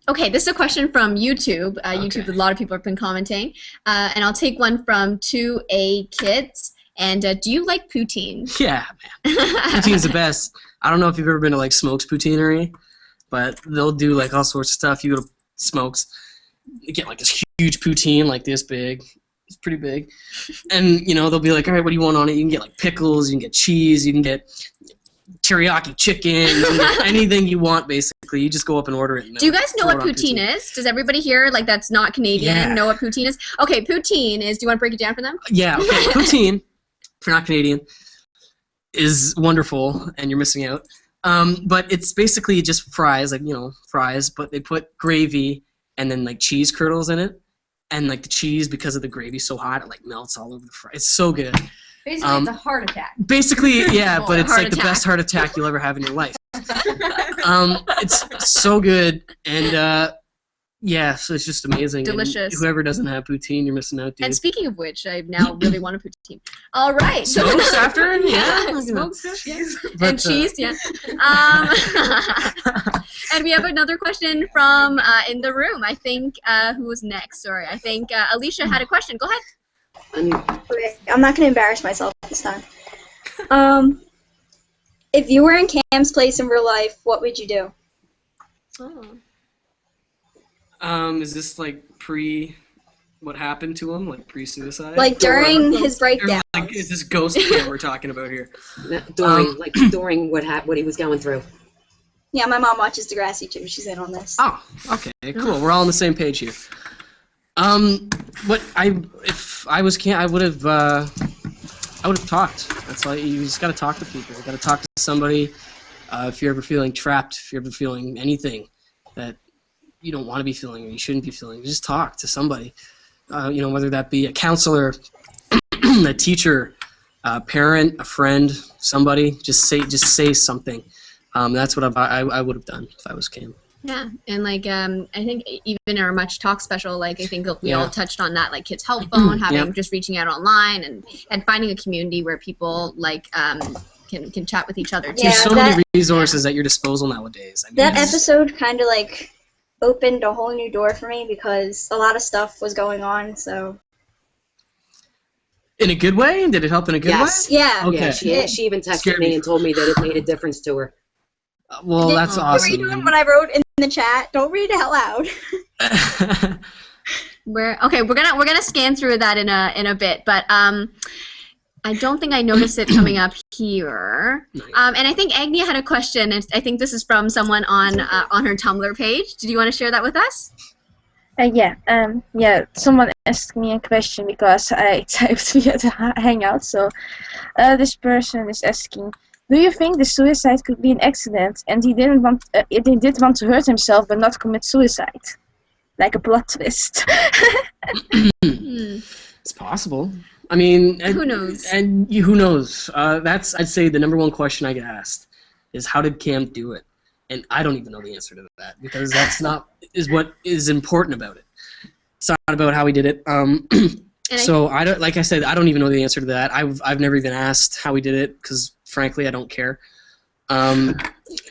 Okay, this is a question from YouTube. YouTube, a lot of people have been commenting. And I'll take one from 2A Kids. And do you like poutine? Yeah, man. Poutine's the best. I don't know if you've ever been to like Smokes Poutineery, but they'll do like all sorts of stuff. You go to Smokes, you get like this huge poutine like this big. It's pretty big. And, you know, they'll be like, all right, what do you want on it? You can get like pickles, you can get cheese, you can get teriyaki chicken, you can get anything you want, basically. You just go up and order it. And do you guys know what poutine is? Does everybody here, like that's not Canadian, know what poutine is? Okay, poutine is, do you want to break it down for them? Yeah, okay. Poutine, if you're not Canadian, is wonderful, and you're missing out. But it's basically just fries, like, you know, fries, but they put gravy and then like cheese curdles in it. And like the cheese, because of the gravy so hot, it like melts all over the fry. It's so good. Basically, it's a heart attack. Basically, yeah, but it's like the best heart attack you'll ever have in your life. It's so good, and yeah, so it's just amazing. Delicious. And whoever doesn't have poutine, you're missing out, dude. And speaking of which, I now really want a poutine. All right. Smokes after? Yeah. Smokes, yes. And cheese, yeah. And we have another question from in the room. I think, who was next? Sorry. I think Alicia had a question. Go ahead. Okay, I'm not going to embarrass myself this time. If you were in Cam's place in real life, what would you do? Oh. Is this like what happened to him, like pre-suicide? Like during his breakdown. Like, is this ghost Cam we're talking about here? During what he was going through. Yeah, my mom watches Degrassi too. She's in on this. Oh, okay, cool. We're all on the same page here. If I was Cam, I would have talked. That's all. You just gotta talk to people. You gotta talk to somebody. If you're ever feeling trapped, if you're ever feeling anything that you don't want to be feeling or you shouldn't be feeling, just talk to somebody. You know, whether that be a counselor, a teacher, a parent, a friend, somebody. Just say something. That's what I would have done if I was Cam. Yeah, and like I think even in our Much Talk special, like I think we all touched on that, like Kids Help Phone, having just reaching out online and finding a community where people like can chat with each other too. There's so many resources at your disposal nowadays. I mean, that episode kind of like opened a whole new door for me because a lot of stuff was going on. So. In a good way? Did it help in a good way? Yeah. Okay. Yeah, she even texted me and told me that it made a difference to her. Well, that's awesome. Read what I wrote in the chat. Don't read it out loud. We're gonna scan through that in a bit, but I don't think I noticed it coming up here. And I think Agnia had a question, and I think this is from someone on her Tumblr page. Did you want to share that with us? Yeah. Someone asked me a question because I typed via the Hangout. So this person is asking, do you think the suicide could be an accident and he did want to hurt himself but not commit suicide? Like a plot twist. It's possible. I mean, who knows? Who knows? That's, I'd say, the number one question I get asked is, how did Cam do it? And I don't even know the answer to that because that's not what is important about it. It's not about how he did it. So I don't, like I said, I don't even know the answer to that. I've never even asked how he did it because, frankly, I don't care. No,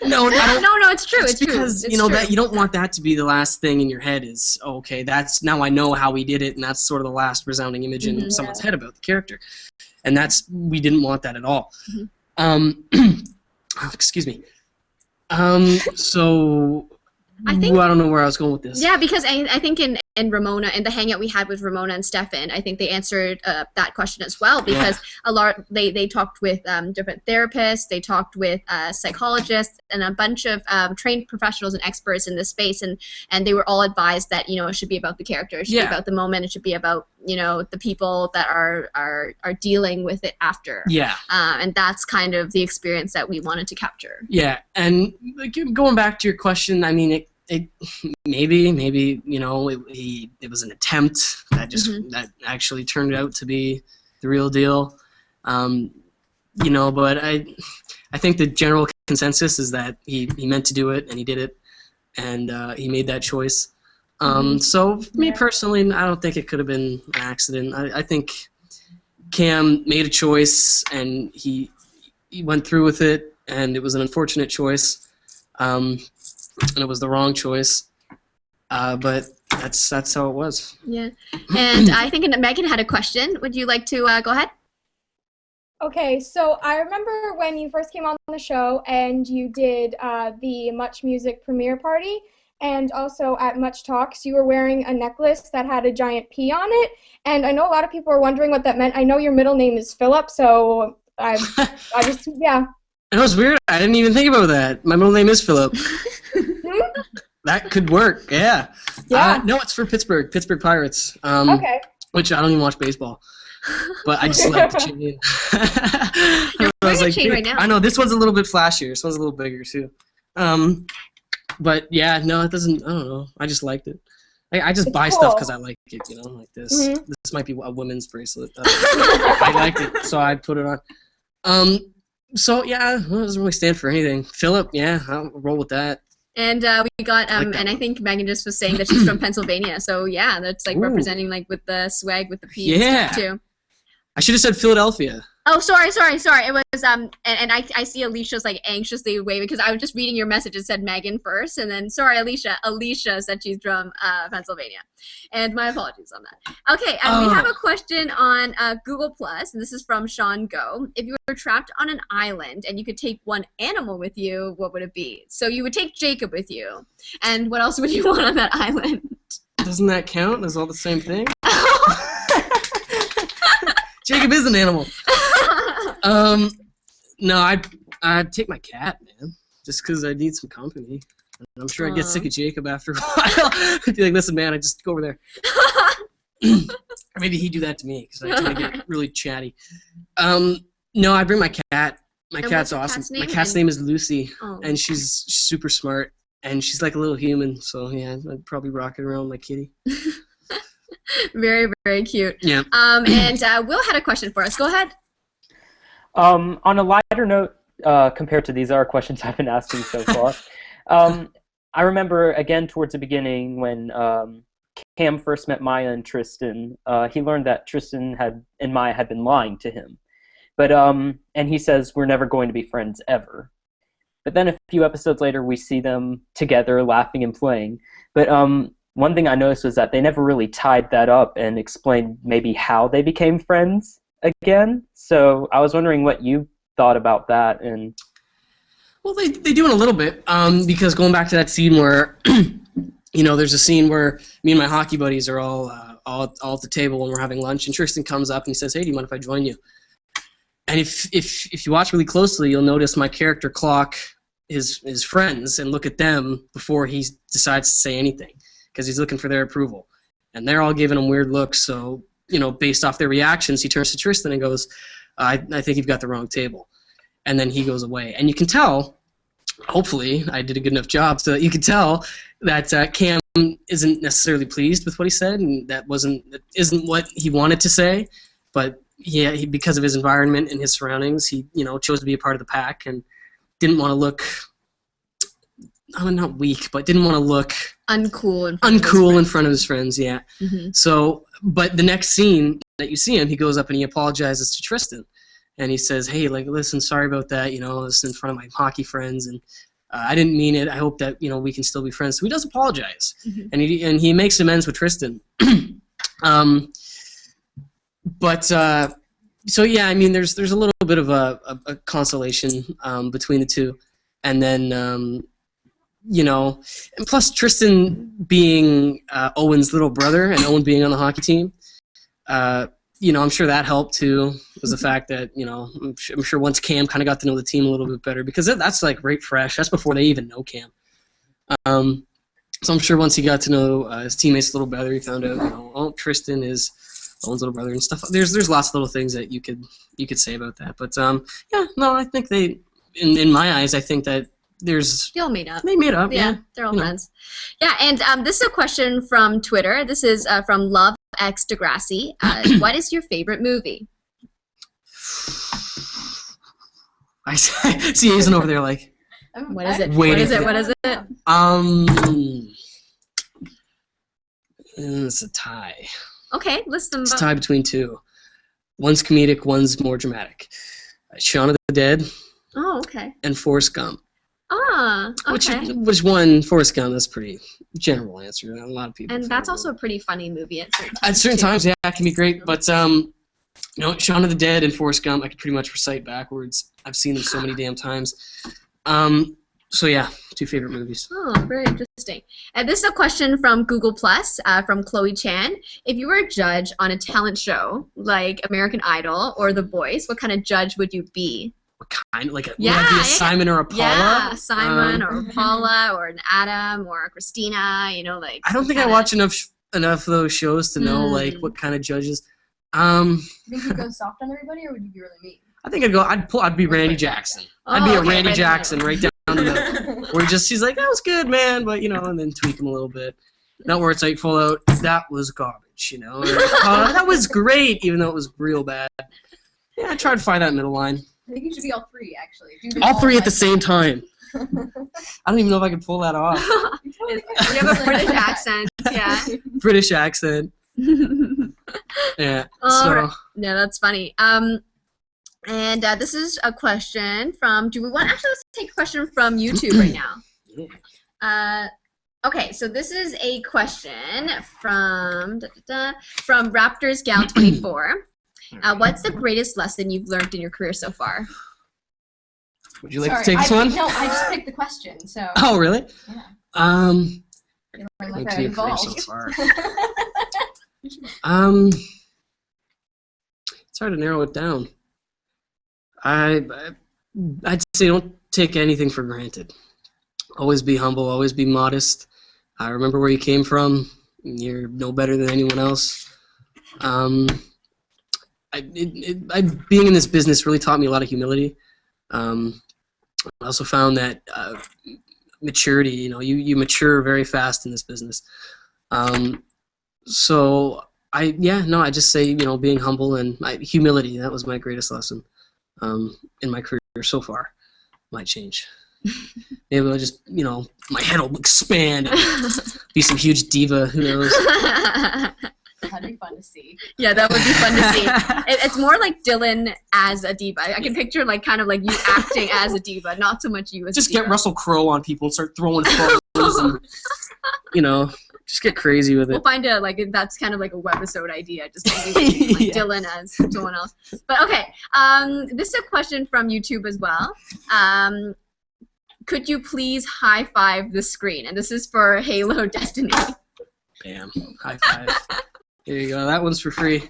it's true. It's because true. You know that you don't want that to be the last thing in your head. Is okay. That's now I know how he did it, and that's sort of the last resounding image in someone's head about the character, and we didn't want that at all. Excuse me. So I don't know where I was going with this. Yeah, because I think in Ramona, in the hangout we had with Ramona and Stefan, I think they answered that question as well because they talked with different therapists, they talked with psychologists and a bunch of trained professionals and experts in this space, and they were all advised that it should be about the character, it should be about the moment, it should be about the people that are dealing with it after. Yeah. And that's kind of the experience that we wanted to capture. Yeah, and going back to your question, I mean it maybe it was an attempt that actually turned out to be the real deal, but I think the general consensus is that he meant to do it and he did it and he made that choice. So for me personally, I don't think it could have been an accident. I think Cam made a choice and he went through with it, and it was an unfortunate choice. and it was the wrong choice. But that's how it was. Yeah. And I think Megan had a question. Would you like to go ahead? Okay, so I remember when you first came on the show and you did the Much Music premiere party, and also at Much Talks, you were wearing a necklace that had a giant P on it, and I know a lot of people are wondering what that meant. I know your middle name is Philip, so I just, yeah. It was weird. I didn't even think about that. My middle name is Philip. That could work, yeah. Yeah. No, it's for Pittsburgh Pirates. Okay. Which I don't even watch baseball. But I just like the chain. You're wearing a chain right now. I know, this one's a little bit flashier. This one's a little bigger, too. But, yeah, no, it doesn't, I don't know. I just liked it. I just buy stuff because I like it, you know, like this. This might be a women's bracelet. I liked it, so I put it on. So, yeah, it doesn't really stand for anything. Philip, yeah, I'll roll with that. And we got, and I think Megan just was saying that she's from Pennsylvania. So, yeah, that's like representing like with the swag, with the P and stuff, too. I should have said Philadelphia. Oh, sorry. It was, and I see Alicia's like anxiously waving because I was just reading your message. It said Megan first, and then, sorry, Alicia said she's from Pennsylvania. And my apologies on that. Okay, and we have a question on Google+, and this is from Sean Go. If you were trapped on an island and you could take one animal with you, what would it be? So you would take Jacob with you. And what else would you want on that island? Doesn't that count? Is all the same thing? Jacob is an animal. No, I'd take my cat, man, just because I need some company. And I'm sure I'd get sick of Jacob after a while. I'd be like, listen, man, I just go over there. Or maybe he'd do that to me because I tend to get really chatty. No, I'd bring my cat. My cat's awesome. My cat's name is Lucy, and she's super smart, and she's like a little human. So yeah, I'd probably rock it around with my kitty. Very, very cute. Yeah. And Will had a question for us. Go ahead. On a lighter note, compared to these other questions I've been asking so far, I remember, again, towards the beginning when Cam first met Maya and Tristan, he learned that Tristan and Maya had been lying to him. But and he says, we're never going to be friends ever. But then a few episodes later, we see them together laughing and playing. But one thing I noticed was that they never really tied that up and explained maybe how they became friends again. So I was wondering what you thought about that. And well, they do in a little bit, because going back to that scene where, you know, there's a scene where me and my hockey buddies are all at the table when we're having lunch, and Tristan comes up and he says, "Hey, do you mind if I join you?" And if you watch really closely, you'll notice my character clock his friends and look at them before he decides to say anything, because he's looking for their approval, and they're all giving him weird looks. So, you know, based off their reactions, he turns to Tristan and goes, I think you've got the wrong table. And then he goes away. And you can tell, hopefully I did a good enough job, so that you can tell that Cam isn't necessarily pleased with what he said, and that isn't what he wanted to say. But he, because of his environment and his surroundings, he, you know, chose to be a part of the pack and didn't want to look, not weak, but didn't want to look uncool in front of his friends, yeah. Mm-hmm. So, but the next scene that you see him, he goes up and he apologizes to Tristan, and he says, "Hey, like, listen, sorry about that. You know, this is in front of my hockey friends, and I didn't mean it. I hope that, you know, we can still be friends." So he does apologize, mm-hmm. and he makes amends with Tristan. So yeah, I mean, there's a little bit of a consolation between the two, and then. You know, and plus Tristan being Owen's little brother and Owen being on the hockey team, you know, I'm sure that helped too, was the fact that, you know, I'm sure once Cam kind of got to know the team a little bit better, because that's like right fresh. That's before they even know Cam. So I'm sure once he got to know his teammates a little better, he found out, you know, oh, Tristan is Owen's little brother and stuff. There's lots of little things that you could say about that. But yeah, no, I think they, in my eyes, I think that they all made up. They made up, yeah. They're all friends. Yeah, and this is a question from Twitter. This is from Love X Degrassi. What is your favorite movie? I see Hazen over there like, what is it? What is it? It's a tie. Okay, list them. It's a tie between two. One's comedic, one's more dramatic. Shaun of the Dead. Oh, okay. And Forrest Gump. Oh, Oh, okay. Which one? Forrest Gump. That's pretty general answer. A lot of people. And that's also a pretty funny movie at certain times. At certain too. times, yeah, it can be great. But you know, Shaun of the Dead and Forrest Gump, I could pretty much recite backwards. I've seen them so many damn times. So yeah, 2 favorite movies. Oh, very interesting. And this is a question from Google Plus, from Chloe Chan. If you were a judge on a talent show like American Idol or The Voice, what kind of judge would you be? What kind? Like, would I be a Simon or a Paula? Yeah, Simon or Paula or an Adam or a Christina. You know, like. I don't think I watch enough of those shows to know like what kind of judges. You think you'd go soft on everybody, or would you be really mean? I think I'd be Randy Jackson. I'd be a Randy Jackson right down the middle. Where she's like, that was good, man, but you know, and then tweak him a little bit. Not where it's like full out, that was garbage, you know. Or, that was great, even though it was real bad. Yeah, I try to find that middle line. I think you should be all 3, actually. All 3 at the same time. I don't even know if I can pull that off. You have a British accent, yeah. British accent. Yeah. So. Yeah, that's funny. And this is a question from. Do we want? Actually, let's take a question from YouTube right now. Okay, so this is a question from Raptors Gal 24. What's the greatest lesson you've learned in your career so far? Would you like to take this one? No, I just picked the question. So. Oh, really? Yeah. Like so far. It's hard to narrow it down. I'd say don't take anything for granted. Always be humble. Always be modest. Remember where you came from. You're no better than anyone else. Being in this business really taught me a lot of humility. I also found that maturity. You know, you mature very fast in this business. So I just say, you know, being humble and humility. That was my greatest lesson in my career so far. Might change. Maybe I'll just, you know, my head will expand and be some huge diva. Who knows? That'd be fun to see. Yeah, that would be fun to see. It's more like Dylan as a diva. I can picture like kind of like you acting as a diva, not so much you as just a diva. Get Russell Crowe on people and start throwing photos and, you know, just get crazy with it. We'll find that's kind of like a webisode idea, just maybe like Dylan as someone else. But okay, this is a question from YouTube as well. Could you please high five the screen? And this is for Halo Destiny. Bam, high five. There you go. That one's for free.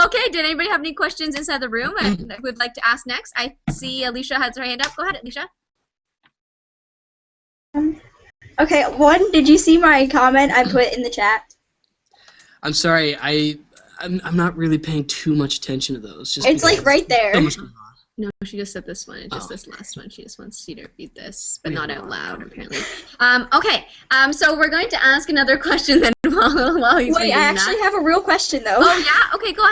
Okay, did anybody have any questions inside the room that would like to ask next? I see Alicia has her hand up. Go ahead, Alicia. Okay, one, did you see my comment I put in the chat? I'm sorry, I'm not really paying too much attention to those. Just it's like right there. So much going on. No, she just said this one. It's just this last one. She just wants you to read this, but not out loud, apparently. Okay, so we're going to ask another question then while he's Wait, I actually have a real question, though. Oh, yeah? Okay, go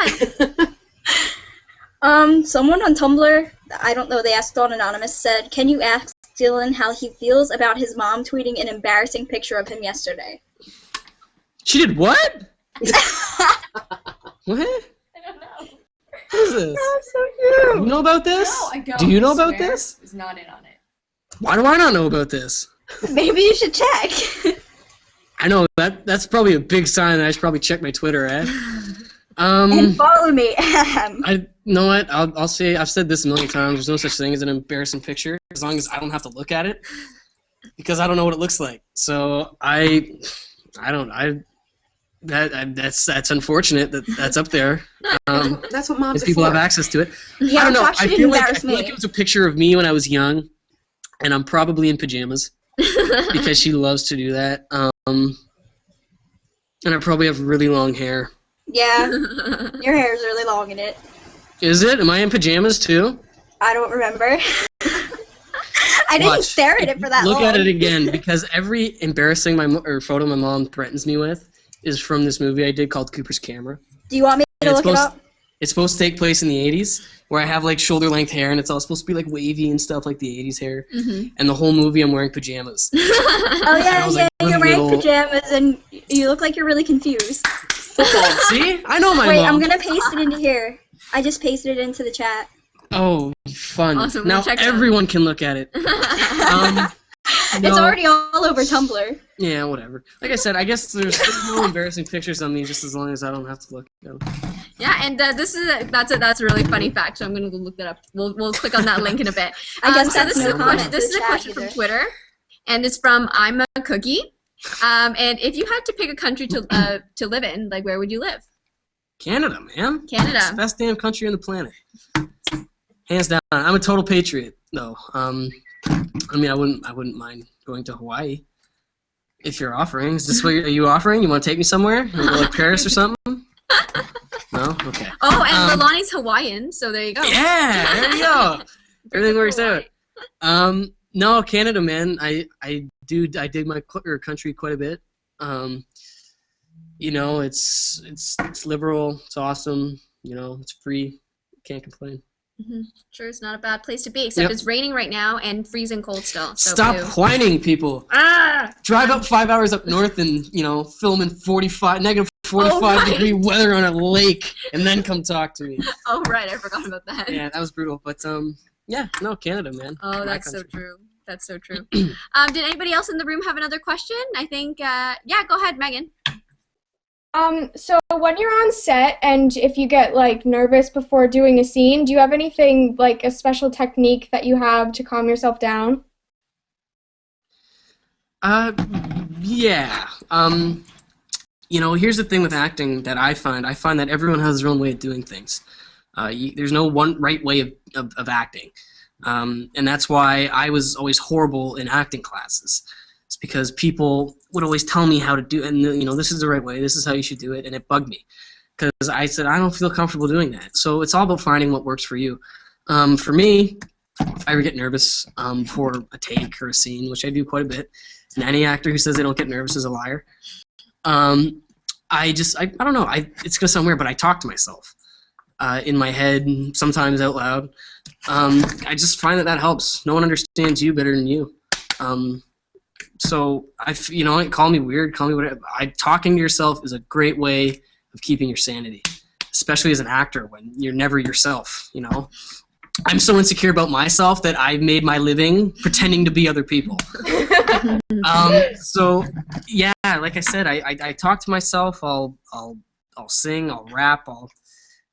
ahead. Someone on Tumblr, I don't know, they asked on Anonymous, said, can you ask Dylan how he feels about his mom tweeting an embarrassing picture of him yesterday? She did what? What? I don't know. What is this? That's so cute. You know about this? No, I don't. Do you know I about swear. this? Is not in on it. Why do I not know about this? Maybe you should check. I know that's probably a big sign that I should probably check my Twitter, eh? And follow me. I know what I'll say. I've said this a million times. There's no such thing as an embarrassing picture as long as I don't have to look at it, because I don't know what it looks like. So that's unfortunate that that's up there. That's what moms are people for. have access to it. Yeah, I don't know. Josh I didn't feel embarrass me. like it was a picture of me when I was young, and I'm probably in pajamas because she loves to do that. And I probably have really long hair. Yeah, your hair is really long in it. Is it? Am I in pajamas too? I don't remember. I didn't stare at it for that long. Look at it again, because every embarrassing photo my mom threatens me with is from this movie I did called Cooper's Camera. Do you want me to look it up? It's supposed to take place in the 80s, where I have like shoulder length hair, and it's all supposed to be like wavy and stuff like the 80s hair. Mm-hmm. And the whole movie I'm wearing pajamas. Oh yeah, like, you're wearing pajamas and you look like you're really confused. See? I know my Wait, mom. I'm gonna paste it into here. I just pasted it into the chat. Oh, fun. Awesome, we'll Now check it out. everyone can look at it. It's already all over Tumblr. Yeah, whatever. Like I said, I guess there's no embarrassing pictures of me, just as long as I don't have to look at them. Yeah, and that's a really funny fact. So I'm gonna go look that up. We'll click on that link in a bit. I guess so that's this is no a comment question. This in is the a chat question from either. Twitter, and it's from I'm a Cookie. And if you had to pick a country to live in, like where would you live? Canada, man. Canada. It's the best damn country on the planet. Hands down. I'm a total patriot, though. I mean, I wouldn't mind going to Hawaii. If you're offering, is this what are you offering? You want to take me somewhere? You wanna go, like Paris or something? No? Okay. Oh, and Lilani's Hawaiian, so there you go. Yeah, there you go. Everything works out. No, Canada, man. I dig my country quite a bit. You know, it's liberal. It's awesome. You know, it's free. Can't complain. Mm-hmm. Sure, it's not a bad place to be, except it's raining right now and freezing cold still. So Stop boo. whining, people. Drive up 5 hours up north and, you know, film in negative 45 degree weather on a lake, and then come talk to me. Oh, right, I forgot about that. Yeah, that was brutal. But, yeah, no, Canada, man. Oh, that's so true. That's so true. Did anybody else in the room have another question? I think, yeah, go ahead, Megan. So when you're on set and if you get like nervous before doing a scene, do you have anything like a special technique that you have to calm yourself down? Yeah. You know, here's the thing with acting that I find that everyone has their own way of doing things. There's no one right way of acting. And that's why I was always horrible in acting classes. It's because people would always tell me how to do it, and you know, this is the right way, this is how you should do it, and it bugged me because I said I don't feel comfortable doing that. So it's all about finding what works for you. For me, if I ever get nervous for a take or a scene, which I do quite a bit, and any actor who says they don't get nervous is a liar. I don't know. It's gonna sound weird, but I talk to myself in my head, and sometimes out loud. I just find that helps. No one understands you better than you. So you know, call me weird, call me whatever. Talking to yourself is a great way of keeping your sanity, especially as an actor when you're never yourself. You know, I'm so insecure about myself that I've made my living pretending to be other people. So yeah, like I said, I talk to myself. I'll sing, I'll rap,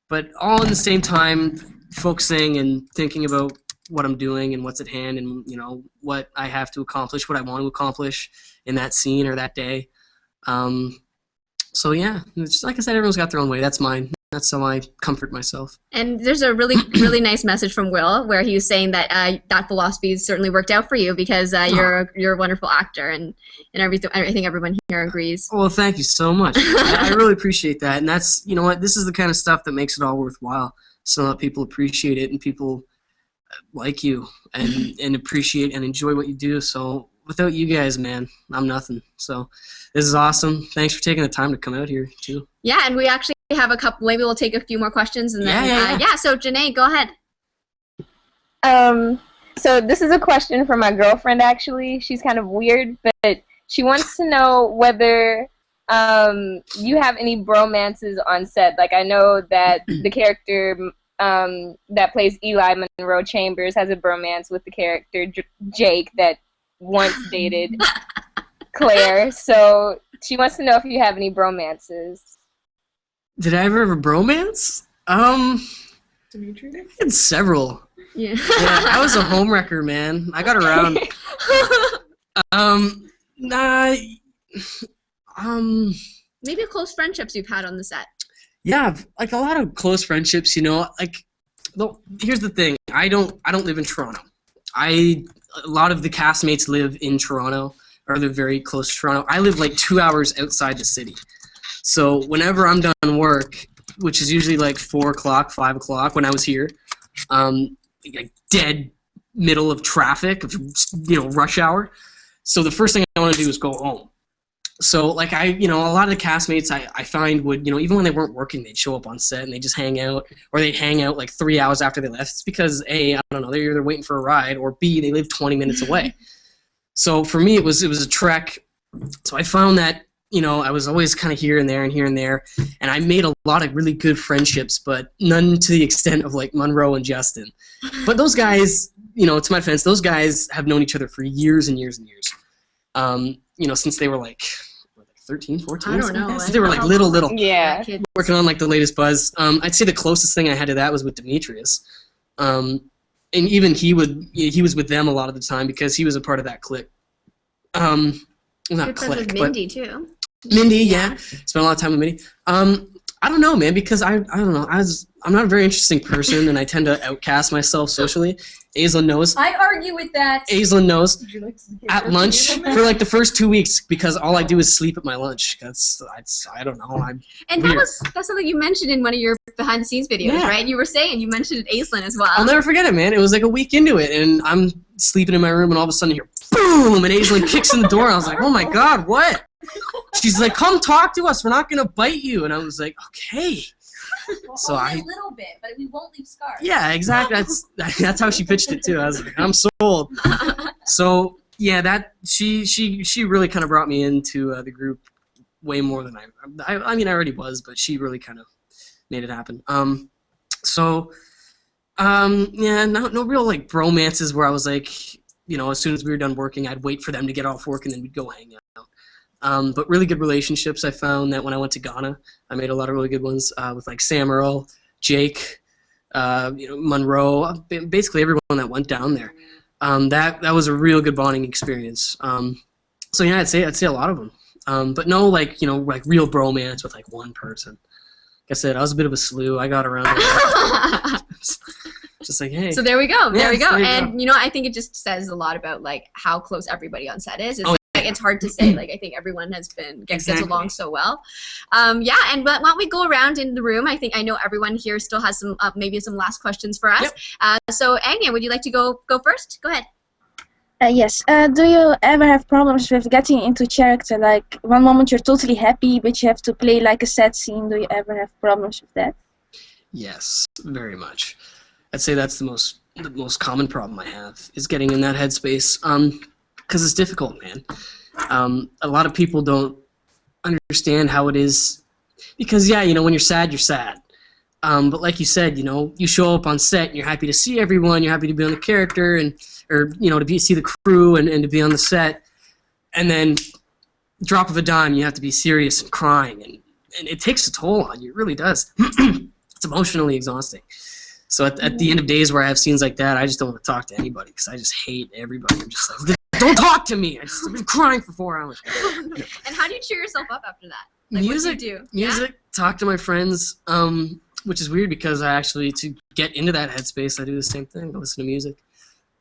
but all in the same time, focusing and thinking about what I'm doing and what's at hand, and you know what I have to accomplish, what I want to accomplish in that scene or that day. So yeah, it's, like I said, everyone's got their own way. That's mine. That's how I comfort myself. And there's a really nice message from Will where he was saying that that philosophy certainly worked out for you because you're a wonderful actor, and everything. I think everyone here agrees. Well, thank you so much. I really appreciate that, and that's, you know what, this is the kind of stuff that makes it all worthwhile. So that people appreciate it and people like you and appreciate and enjoy what you do. So without you guys, man, I'm nothing. So this is awesome. Thanks for taking the time to come out here too. Yeah, and we actually have a couple. Maybe we'll take a few more questions and then yeah. So Janae, go ahead. So this is a question from my girlfriend. Actually, she's kind of weird, but she wants to know whether you have any bromances on set. Like, I know that the character that plays Eli Monroe Chambers has a bromance with the character Jake that once dated Claire. So she wants to know if you have any bromances. Did I ever have a bromance? Dimitri? I had several. Yeah. Yeah, I was a homewrecker, man. I got around. Maybe close friendships you've had on the set. Yeah, like a lot of close friendships, you know. Like, here's the thing: I don't live in Toronto. A lot of the castmates live in Toronto, or they're very close to Toronto. I live like 2 hours outside the city. So whenever I'm done work, which is usually like 4 o'clock, 5 o'clock when I was here, like dead middle of traffic, of, you know, rush hour. So the first thing I want to do is go home. So, like, you know, a lot of the castmates I find would, you know, even when they weren't working, they'd show up on set and they'd just hang out, or they'd hang out like 3 hours after they left. It's because A, I don't know, they're either waiting for a ride, or B, they live 20 minutes away. So for me, it was a trek. So I found that, you know, I was always kind of here and there and here and there. and I made a lot of really good friendships, but none to the extent of like Monroe and Justin. But those guys, you know, to my defense, those guys have known each other for years and years and years. You know, since they were like 13, 14. I don't know. Since they were like little. Yeah. Working on like the latest buzz. I'd say the closest thing I had to that was with Demetrius. And even he was with them a lot of the time because he was a part of that clique. Not Good friends clique, with but Mindy too. Mindy, yeah. Spent a lot of time with Mindy. I don't know, man, because I don't know. I'm not a very interesting person, and I tend to outcast myself socially. Aislinn knows. I argue with that. Aislinn knows. At lunch for like the first 2 weeks, because all I do is sleep at my lunch. I don't know. And that's something you mentioned in one of your behind the scenes videos, right? You were saying you mentioned Aislinn as well. I'll never forget it, man. It was like a week into it, and I'm sleeping in my room, and all of a sudden, here, boom, and Aislinn kicks in the door. I was like, oh my god, what? She's like, come talk to us. We're not gonna bite you. And I was like, okay. We'll so hold it a little bit, but we won't leave scars. Yeah, exactly. That's how she pitched it too. I was like, I'm sold. So yeah, that she really kind of brought me into the group way more than I mean I already was, but she really kind of made it happen. Yeah, no real like bromances where I was like, you know, as soon as we were done working, I'd wait for them to get off work and then we'd go hang out. But really good relationships. I found that when I went to Ghana, I made a lot of really good ones with like Sam Earl, Jake, you know, Monroe, basically everyone that went down there. That was a real good bonding experience. So yeah, I'd say a lot of them. But no like, you know, like real bromance with like one person. Like I said, I was a bit of a slew. I got around. Just like, hey. So there we go. There we go. You And you know, I think it just says a lot about like how close everybody on set is. It's hard to say. Like I think everyone gets along so well. Yeah, and why don't we go around in the room? I know everyone here still has some maybe some last questions for us. Yep. So Anya, would you like to go first? Go ahead. Yes. Do you ever have problems with getting into character? Like one moment you're totally happy, but you have to play like a sad scene. Do you ever have problems with that? Yes, very much. I'd say that's the most common problem I have is getting in that headspace. Because it's difficult, man. A lot of people don't understand how it is. Because, yeah, you know, when you're sad, you're sad. But like you said, you know, you show up on set and you're happy to see everyone, you're happy to be on the character, or you know, to see the crew and to be on the set. And then, drop of a dime, you have to be serious and crying. And it takes a toll on you. It really does. It's emotionally exhausting. So at the end of days where I have scenes like that, I just don't want to talk to anybody because I just hate everybody. I'm just like, don't talk to me. I've been crying for 4 hours. And how do you cheer yourself up after that? Like, music. What do you do? Music. Talk to my friends. Which is weird because I actually, to get into that headspace, I do the same thing. I listen to music.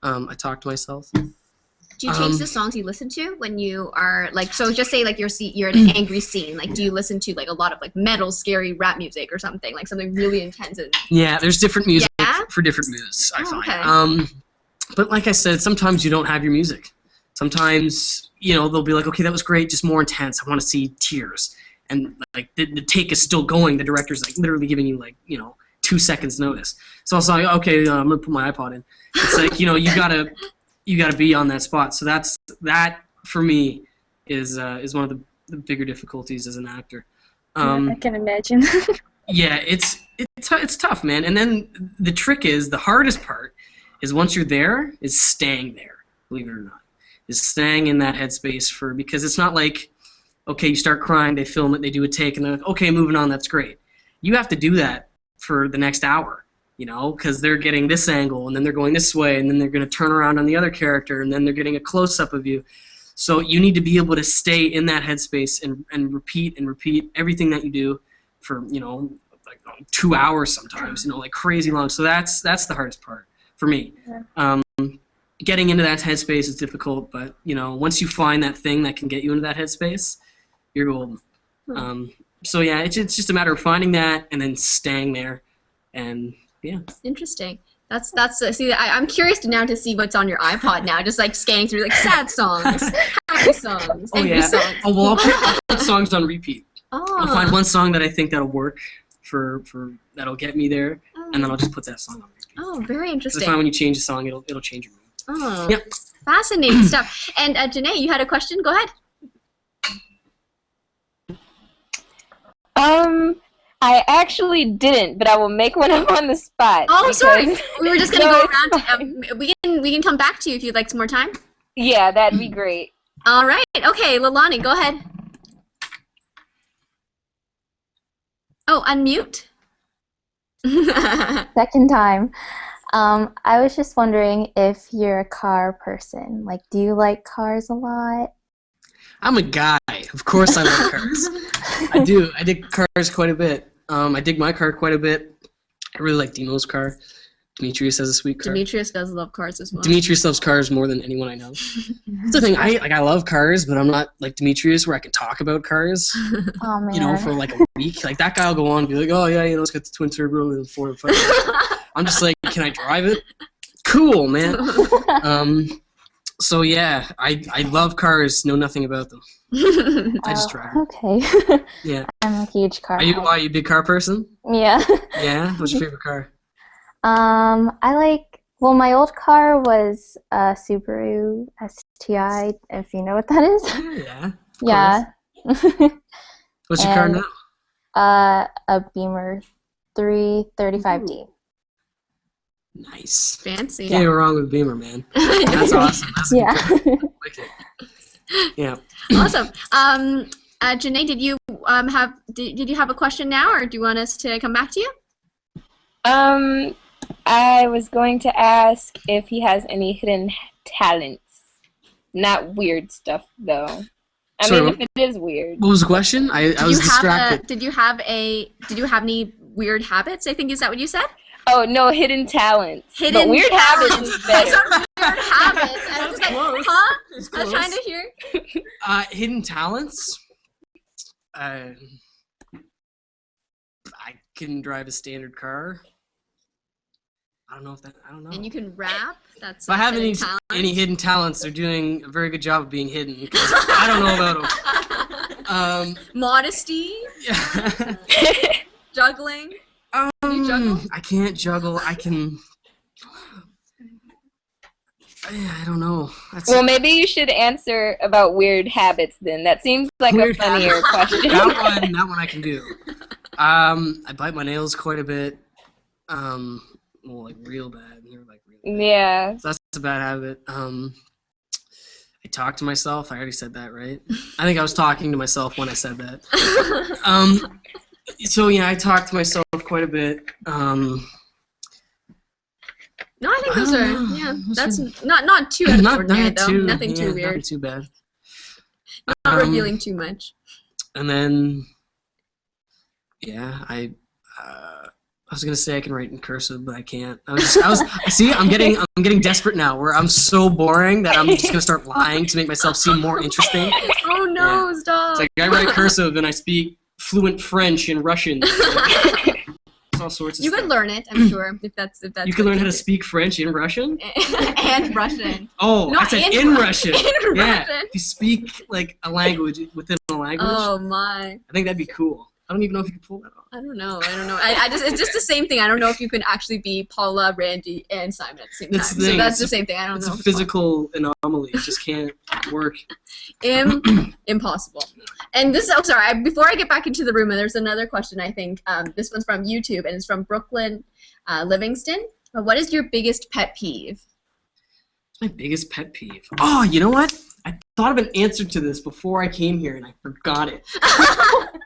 I talk to myself. Do you change the songs you listen to when you are like? So just say like you're in an angry scene. Like, do you listen to like a lot of like metal, scary rap music or something like something really intense? Yeah, there's different music for different moods. I find. Okay. But like I said, sometimes you don't have your music. Sometimes you know they'll be like, okay, that was great, just more intense. I want to see tears. And like the take is still going. The director's like literally giving you like 2 seconds notice. So I was like, okay, I'm gonna put my iPod in. It's like you gotta be on that spot. So that for me is one of the bigger difficulties as an actor. I can imagine. Yeah, it's tough, man. And then the trick is the hardest part is once you're there is staying there. Believe it or not, is staying in that headspace because it's not like. Okay, you start crying, they film it, they do a take, and they're like, okay, moving on, that's great. You have to do that for the next hour, you know, because they're getting this angle, and then they're going this way, and then they're going to turn around on the other character, and then they're getting a close-up of you. So you need to be able to stay in that headspace and repeat everything that you do for, like 2 hours sometimes, like crazy long. So that's the hardest part for me. Yeah. Getting into that headspace is difficult, but, once you find that thing that can get you into that headspace, you're golden. So yeah, it's just a matter of finding that and then staying there, and yeah. Interesting. That's see. I'm curious now to see what's on your iPod now. Just like scanning through like sad songs, happy songs, angry songs. Oh well, I'll put songs on repeat. Oh. I'll find one song that I think that'll work for that'll get me there, and then I'll just put that song on repeat. Oh, very interesting. I find when you change a song, it'll change your mood. Oh, yep. Fascinating stuff. And Janae, you had a question? Go ahead. I actually didn't, but I will make one up on the spot. Oh, because- sorry. We were just gonna No, go it's around. We can come back to you if you'd like some more time. Yeah, that'd be great. All right. Okay, Lalani, go ahead. Oh, unmute. Second time. I was just wondering if you're a car person. Like, do you like cars a lot? I'm a guy. Of course I like cars. I do. I dig cars quite a bit. I dig my car quite a bit. I really like Dino's car. Demetrius has a sweet car. Demetrius does love cars as well. Demetrius loves cars more than anyone I know. That's the thing. I love cars, but I'm not like Demetrius where I can talk about cars. Oh man. You know, for like a week. Like that guy will go on and be like, oh yeah, you know, it's got the twin turbo and 4 5. I'm just like, can I drive it? Cool, man. So yeah, I love cars. Know nothing about them. I just drive. Okay. Yeah. I'm a huge car. Are you a big car person? Yeah. Yeah. What's your favorite car? I like. Well, my old car was a Subaru STI. If you know what that is. Yeah. Yeah. What's your car And, now? A Beamer 335D. Nice. Fancy. Can't go wrong with Beamer, man. That's awesome. That's a good car. Yeah. Wicked. Yeah. Awesome. Janae, did you did you have a question now, or do you want us to come back to you? I was going to ask if he has any hidden talents. Not weird stuff, though. I Sorry, mean, if it is weird. What was the question? I was distracted. Did you have any weird habits? I think is that what you said? Oh no, hidden talents. Hidden but weird talents. habits is better. Weird habits. I was like, close. huh? It's I was close. trying to hear. Hidden talents? I can drive a standard car. I don't know. And you can rap. That's If I have a any hidden talent. hidden talents, they're doing a very good job of being hidden. Because I don't know about them. Modesty, Yeah. juggling. You juggle? I can't juggle. I can. I don't know. Well, maybe you should answer about weird habits then. That seems like Weird a funnier question. that one I can do. I bite my nails quite a bit. Well, like real bad. They're like real bad. Yeah. So that's a bad habit. I talk to myself. I already said that, right? I think I was talking to myself when I said that. So yeah, I talk to myself quite a bit. No, I think those are That's not too out of the ordinary though. Nothing too weird. Not too bad. Not revealing too much. And then, yeah, I was gonna say I can write in cursive, but I can't. See, I'm getting desperate now. Where I'm so boring that I'm just gonna start lying to make myself seem more interesting. Oh no, Yeah. stop! It's like I write cursive and I speak fluent French and Russian. It's all sorts of You stuff. could learn it, I'm sure, if that's. You can learn how to speak French in Russian. And Russian. Oh, No, I said in in Russian. In Yeah, Russian. if you speak like a language within a language, Oh my! I think that'd be cool. I don't even know if you could pull that off. I don't know. It's just the same thing. I don't know if you can actually be Paula, Randy, and Simon at the same time. That's the thing. So that's the same thing. I don't It's know. a physical anomaly. It just can't work. Impossible. And this, oh, sorry, before I get back into the room, there's another question, I think. This one's from YouTube, and it's from Brooklyn Livingston. What is your biggest pet peeve? My biggest pet peeve. Oh, you know what? I thought of an answer to this before I came here, and I forgot it.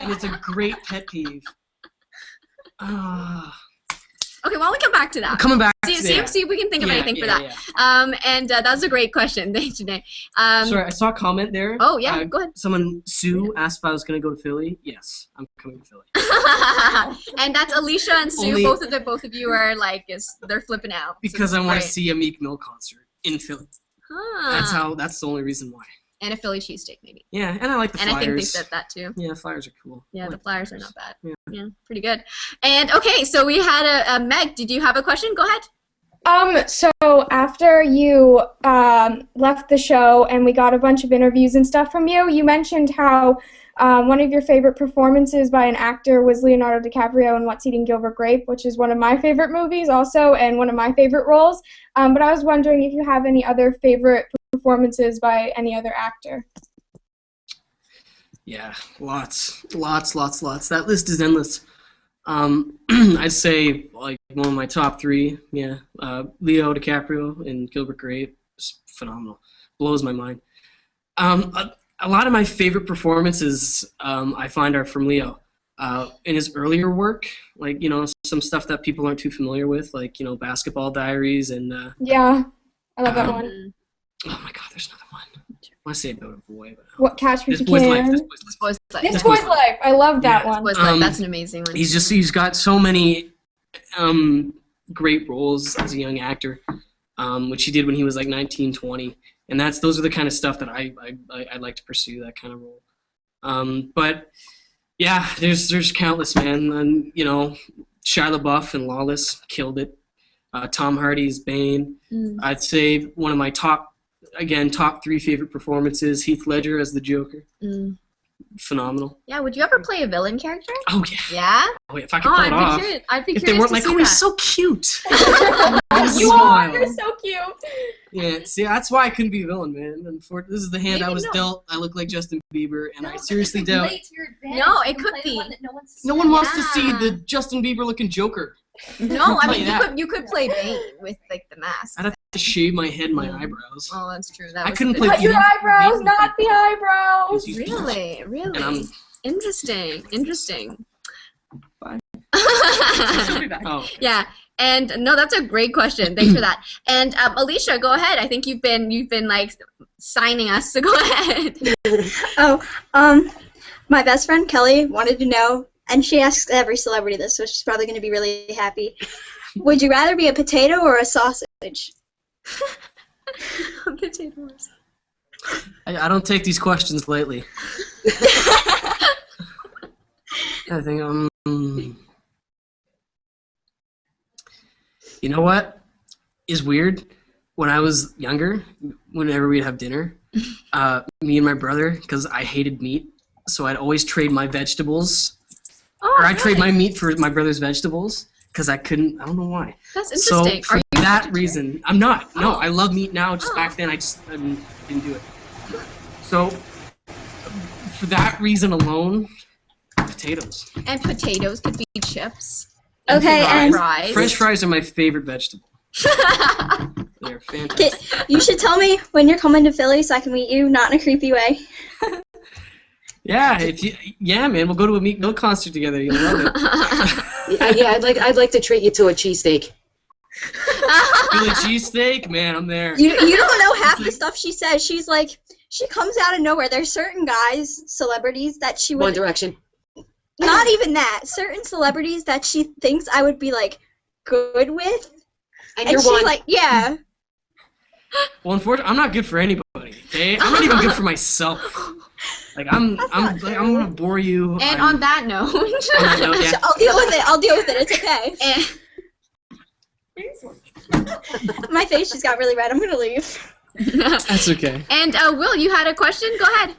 And it's a great pet peeve. Okay, well, we come back to that. Coming back See, to see, that. see if we can think of anything for that. Yeah. And that was a great question. Thanks, Janae. Sorry, I saw a comment there. Oh, yeah, go ahead. Someone, Sue, asked if I was going to go to Philly. Yes, I'm coming to Philly. And that's Alicia and Sue. Only- Both of you are like, they're flipping out. Because So I want to great. see a Meek Mill concert in Philly. Huh. That's the only reason why. And a Philly cheesesteak, maybe. Yeah, and I like the And Flyers. I think they said that too. Yeah, Flyers are cool. Yeah, the Flyers are not bad. Yeah. Pretty good. And okay, so we had a Meg. Did you have a question? Go ahead. So after you left the show and we got a bunch of interviews and stuff from you, you mentioned how one of your favorite performances by an actor was Leonardo DiCaprio in What's Eating Gilbert Grape, which is one of my favorite movies also and one of my favorite roles. But I was wondering if you have any other favorite performances by any other actor. Yeah, lots. That list is endless. I'd say like one of my top three. Yeah, Leo DiCaprio and Gilbert Grape is phenomenal. Blows my mind. A lot of my favorite performances I find are from Leo. In his earlier work, like, some stuff that people aren't too familiar with, like, Basketball Diaries and... yeah, I love that one. Oh my god, there's another one. I want to say About a Boy, but... What, Catch Me If This You Boy's Can? Life. This Boy's Life. This Boy's Life. I love that Yeah. one. Was like, that's an amazing one. He's got so many great roles as a young actor, which he did when he was like 19, 20, and those are the kind of stuff that I like to pursue, that kind of role. But yeah, there's countless, man, and Shia LaBeouf and Lawless killed it. Tom Hardy's Bane. I'd say one of my top three favorite performances. Heath Ledger as the Joker. Phenomenal. Yeah, would you ever play a villain character? Oh yeah. Yeah? Oh, if I could pull it off. I'd be If curious they weren't to like, see oh, that. he's so cute. You are. You're so cute. Yeah, see, that's why I couldn't be a villain, man. This is the hand I was dealt. I look like Justin Bieber, and I seriously doubt. No, it could be. No one wants to see the Justin Bieber-looking Joker. No, I Tell you mean, that. you could play Bane with, like, the mask. I'd have to shave my head and my eyebrows. Oh, that's true. I couldn't play Not your Bane. eyebrows, not the eyebrows. Really? And I'm... Interesting. Bye. Oh. Yeah, and no, that's a great question. Thanks for that. And Alicia, go ahead. I think you've been like signing us, so go ahead. My best friend Kelly wanted to know, and she asks every celebrity this, so she's probably going to be really happy. Would you rather be a potato or a sausage? Potatoes. I don't take these questions lightly. I think you know what is weird? When I was younger, whenever we'd have dinner, me and my brother, because I hated meat, so I'd always trade my vegetables, or I'd trade my meat for my brother's vegetables, because I couldn't. I don't know why. That's interesting. So for that reason, I'm not. No, I love meat now. Just back then, I didn't do it. So for that reason alone, potatoes. And potatoes could be chips. Okay, and fries. French fries are my favorite vegetable. They're fantastic. You should tell me when you're coming to Philly so I can meet you, not in a creepy way. Yeah, man, we'll go to a Meek Mill concert together. You'll love it. Yeah, I'd like to treat you to a cheesesteak. Philly cheesesteak, man, I'm there. You don't know half the stuff she says. She's like, she comes out of nowhere. There's certain guys, celebrities, that she would... One Direction. Not even that. Certain celebrities that she thinks I would be, like, good with. And you're she's one. like, yeah. Well, unfortunately, I'm not good for anybody. Okay? I'm not even good for myself. Like I'm gonna bore you. And on that note, yeah. I'll deal with it. It's okay. My face just got really red. I'm gonna leave. That's okay. And Will, you had a question? Go ahead.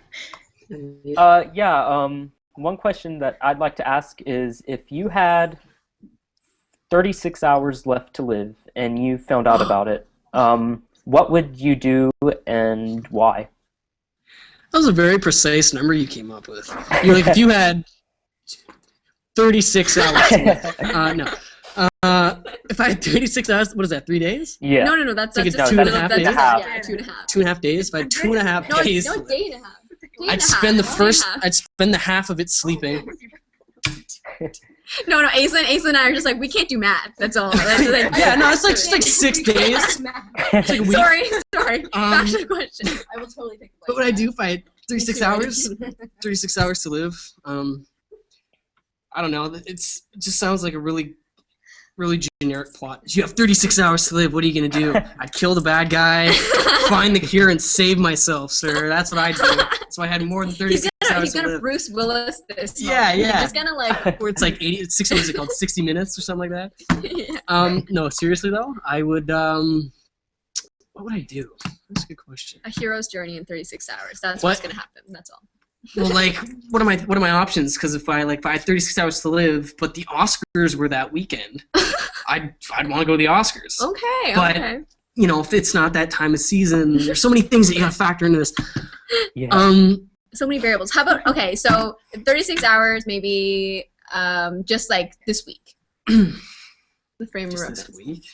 One question that I'd like to ask is, if you had 36 hours left to live and you found out about it, what would you do and why? That was a very precise number you came up with. You're like, if you had 36 hours to live. No. If I had 36 hours, what is that, 3 days? Yeah. No, that's like just 2.5 days? Yeah, 2.5. 2.5 days? If I had 2.5 days, No, day and a half. I'd spend the half of it sleeping. No, Aislinn and I are just like, we can't do math. That's all. That's like, yeah, no, it's like just like 6 days. It's like a week. Sorry. Back to the question. I will totally take. What would I do if I had 36 hours? 36 hours to live. I don't know. It just sounds like a really generic plot. You have 36 hours to live. What are you gonna do? I'd kill the bad guy, find the cure, and save myself, sir. That's what I'd do. So I had more than 36 hours He's to gonna live. Bruce Willis this. Yeah. He's gonna like. Where it's like 60. What is it called? 60 minutes or something like that. Yeah. No, seriously though, I would. What would I do? That's a good question. A hero's journey in 36 hours. That's what's gonna happen. That's all. Well, like, what are my options? Because if I had 36 hours to live, but the Oscars were that weekend, I'd want to go to the Oscars. Okay. But if it's not that time of season, there's so many things that you got to factor into this. Yeah. So many variables. How about so 36 hours, maybe just like this week. The frame of Just reference. this week.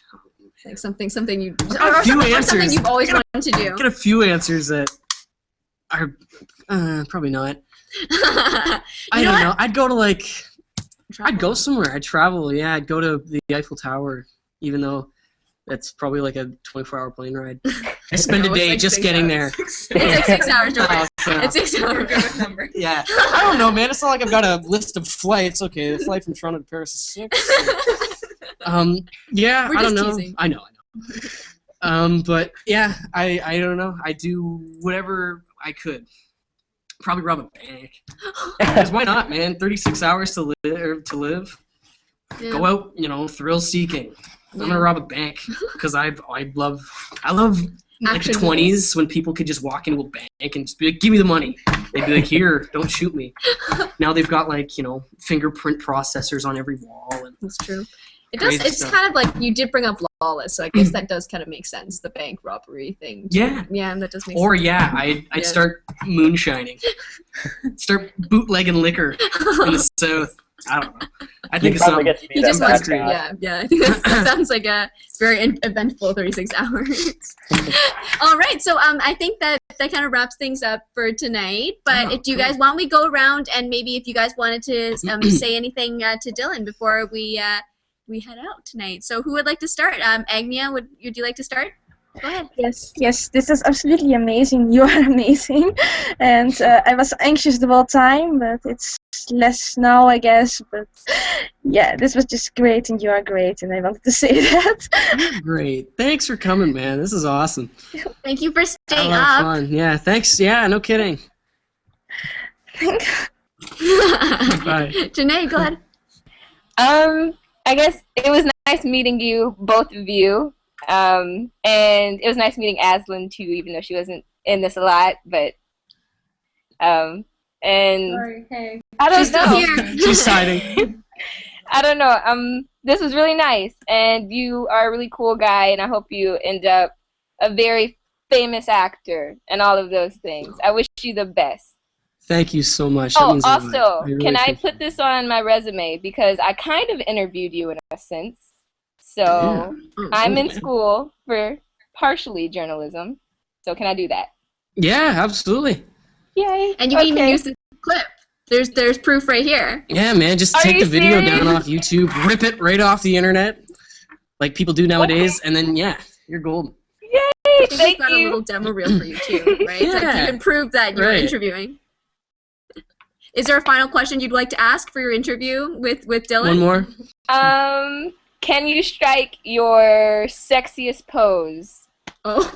Like something you got a few answers. something you've always wanted to do. Get a few answers that are probably not. I don't know. I'd go to I'd go somewhere. I'd travel. Yeah, I'd go to the Eiffel Tower, even though that's probably like a 24-hour plane ride. I spend a day like just getting there. It's like 6 hours. It's 6 hours. Good number. Yeah. I don't know, man. It's not like I've got a list of flights. Okay, the flight from Toronto to Paris is 6. Yeah, We're I don't just know. teasing. I know. But yeah, I don't know. I do whatever I could. Probably rob a bank. Because why not, man? 36 hours to live. Yeah. Go out, thrill seeking. I'm gonna rob a bank because I love like the Action 20s when people could just walk into a bank and just be like, give me the money. They'd be like, here, don't shoot me. Now they've got fingerprint processors on every wall. And That's true. It does. crazy It's stuff. kind of like you did bring up Lawless, so I guess that does kind of make sense. The bank robbery thing. Yeah. Yeah, that does make Or sense. yeah, I'd Yeah. start moonshining. Start bootlegging liquor in the South. I don't know. I think it's probably something. get to be You that just bad want guy. yeah. I think that sounds like a very eventful 36 hours. All right, so I think that kind of wraps things up for tonight. But if you guys want, we go around and maybe if you guys wanted to say anything to Dylan before we head out tonight. So who would like to start? Agnia, would you like to start? Go ahead. Yes, this is absolutely amazing. You are amazing. And I was anxious the whole time, but it's less now, I guess. But yeah, this was just great, and you are great, and I wanted to say that. Great. Thanks for coming, man. This is awesome. Thank you for Had a staying lot of up. fun. Yeah, thanks. Yeah, no kidding. Bye. Janae, go ahead. I guess it was nice meeting you, both of you. And it was nice meeting Aslan too, even though she wasn't in this a lot. But and Sorry, hey. I don't She's still know. here. She's siding. I don't know. This was really nice, and you are a really cool guy, and I hope you end up a very famous actor and all of those things. I wish you the best. Thank you so much. That Oh, means a lot. also, really can I appreciate put this on my resume because I kind of interviewed you in a sense. So Yeah. I'm in man. school for partially journalism. So can I do that? Yeah, absolutely. Yay! And you can even use the clip. There's proof right here. Yeah, man, just Are take you the video serious? down off YouTube, rip it right off the internet, like people do nowadays, and then yeah, you're golden. Yay! I think Thank we've got a you. little demo reel for you too, right? So Yeah. you can prove that you're Right. interviewing. Is there a final question you'd like to ask for your interview with Dylan? One more. Can you strike your sexiest pose? Oh.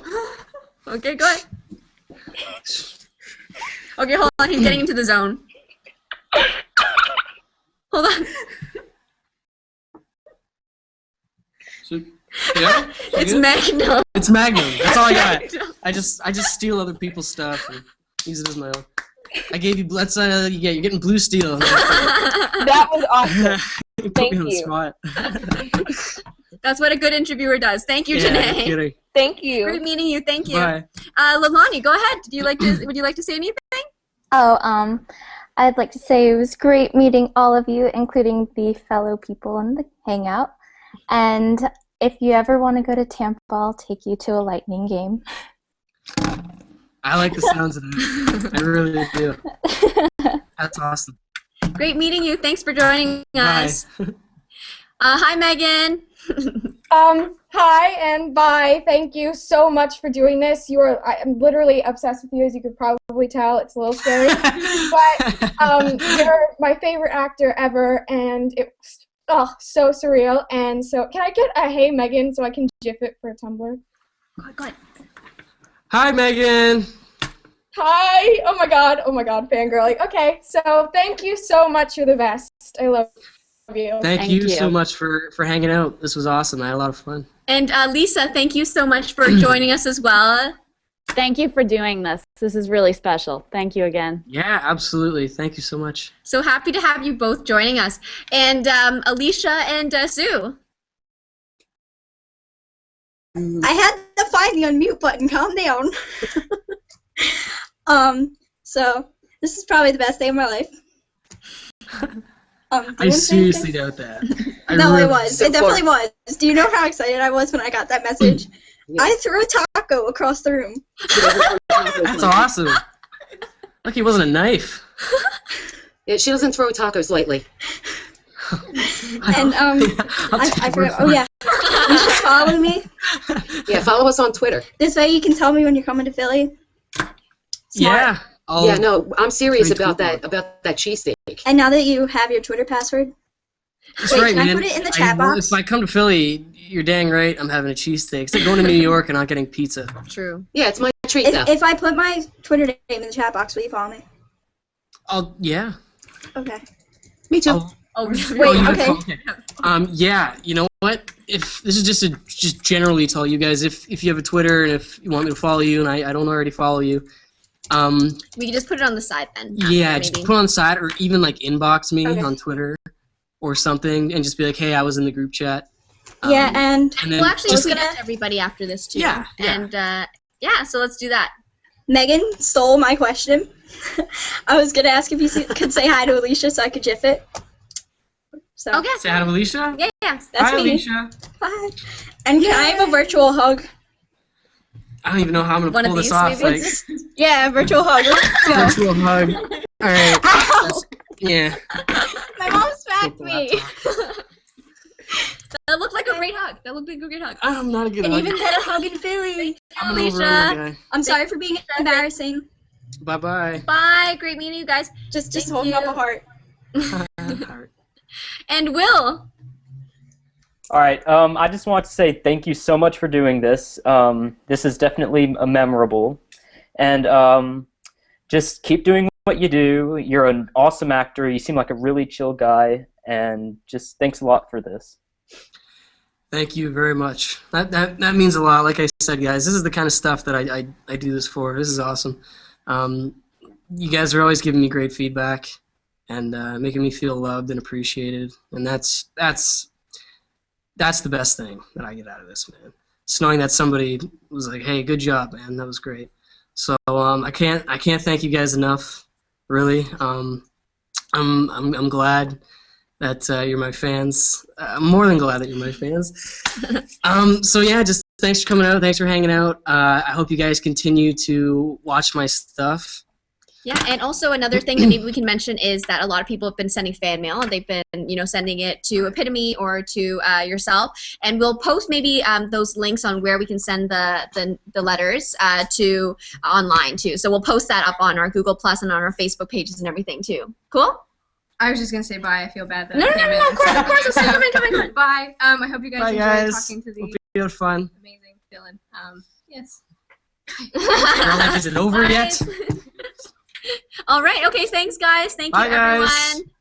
Okay, go ahead. Okay, hold on. He's getting into the zone. Hold on. Yeah? It's Good? Magnum. It's Magnum. That's all I got. I just steal other people's stuff and use it as my own. I gave you. You're getting Blue Steel. That was awesome. You put Thank me on the you. spot. That's what a good interviewer does. Thank you, Yeah, no Janae. kidding. Thank you. Great meeting you. Thank you. Bye. Lavani, go ahead. Would you like to say anything? Oh, I'd like to say it was great meeting all of you, including the fellow people in the Hangout. And if you ever want to go to Tampa, I'll take you to a Lightning game. I like the sounds of that. I really do. That's awesome. Great meeting you. Thanks for joining Bye. us. Hi, Megan. Hi and bye. Thank you so much for doing this. I'm literally obsessed with you, as you could probably tell. It's a little scary, but you're my favorite actor ever, and it's so surreal. And so, can I get a hey Megan so I can gif it for Tumblr? Go ahead. Hi, Megan. Hi. Oh my god, fangirling. Okay, so thank you so much. You're the best. I love you. Thank you so much for hanging out. This was awesome. I had a lot of fun. And Lisa, thank you so much for joining us as well. Thank you for doing this. This is really special. Thank you again. Yeah, absolutely. Thank you so much. So happy to have you both joining us. And Alicia and Sue. I had to find the unmute button. Calm down. So this is probably the best day of my life. I I seriously doubt that. No, really it was. It definitely was. Do you know how excited I was when I got that message? Yeah. I threw a taco across the room. That's awesome. Lucky it wasn't a knife. Yeah, she doesn't throw tacos lightly. And I forgot. Oh yeah, you should follow me. Yeah, follow us on Twitter. This way you can tell me when you're coming to Philly. Yeah. Yeah, no, I'm serious Tweet about more. that cheesesteak. And now that you have your Twitter password, That's wait, right, can man. I put it in the chat box? If I come to Philly, you're dang right I'm having a cheesesteak. It's like going to New York and not getting pizza. True. Yeah, it's my treat though. If I put my Twitter name in the chat box, will you follow me? Yeah. Okay. Me too. Wait, okay. Yeah, you know what? If this is just generally tell you guys, if you have a Twitter and if you want me to follow you and I don't already follow you, we can just put it on the side then. yeah, maybe. just put on the side or even like inbox me Okay. on Twitter or something and just be like, hey, I was in the group chat. Yeah, and then We'll actually just just connect everybody after this too. Yeah. And yeah, so let's do that. Megan stole my question. I was gonna ask if you could say hi to Alicia so I could gif it. So Okay. say hi to Alicia. Yeah. that's Hi, me. Alicia. Bye. And can I have a virtual hug? I don't even know how I'm One gonna of pull this these, off. maybe? Like Yeah, virtual hug. Let's go. virtual hug. All right. Ow! Yeah. My mom smacked Take the me. That looked like a great hug. That looked like a great hug. I'm not a good An hug. even better hug in Philly. I'm an Alicia. overrated guy. I'm sorry for being embarrassing. Bye bye. Bye. Great meeting you guys. Just Thank holding up you. a heart. And Will. All right. I just want to say thank you so much for doing this. This is definitely memorable, and just keep doing what you do. You're an awesome actor. You seem like a really chill guy, and just thanks a lot for this. Thank you very much. That means a lot. Like I said, guys, this is the kind of stuff that I do this for. This is awesome. You guys are always giving me great feedback and making me feel loved and appreciated, and that's the best thing that I get out of this, man. Just knowing that somebody was like, "Hey, good job, man. That was great." So I can't thank you guys enough. Really, I'm glad that you're my fans. I'm more than glad that you're my fans. So yeah, just thanks for coming out. Thanks for hanging out. I hope you guys continue to watch my stuff. Yeah, and also another thing that maybe we can mention is that a lot of people have been sending fan mail, and they've been, sending it to Epitome or to yourself. And we'll post maybe those links on where we can send the letters to online too. So we'll post that up on our Google Plus and on our Facebook pages and everything too. Cool? I was just gonna say bye. I feel bad that No, I no, came no, in. no, of course. Come in. Bye. I hope you guys Bye, enjoyed guys. talking to the Hope you had fun. amazing Dylan. Yes. Your life isn't over yet. All right. Okay. Thanks, guys. Thank you, Bye, guys. everyone.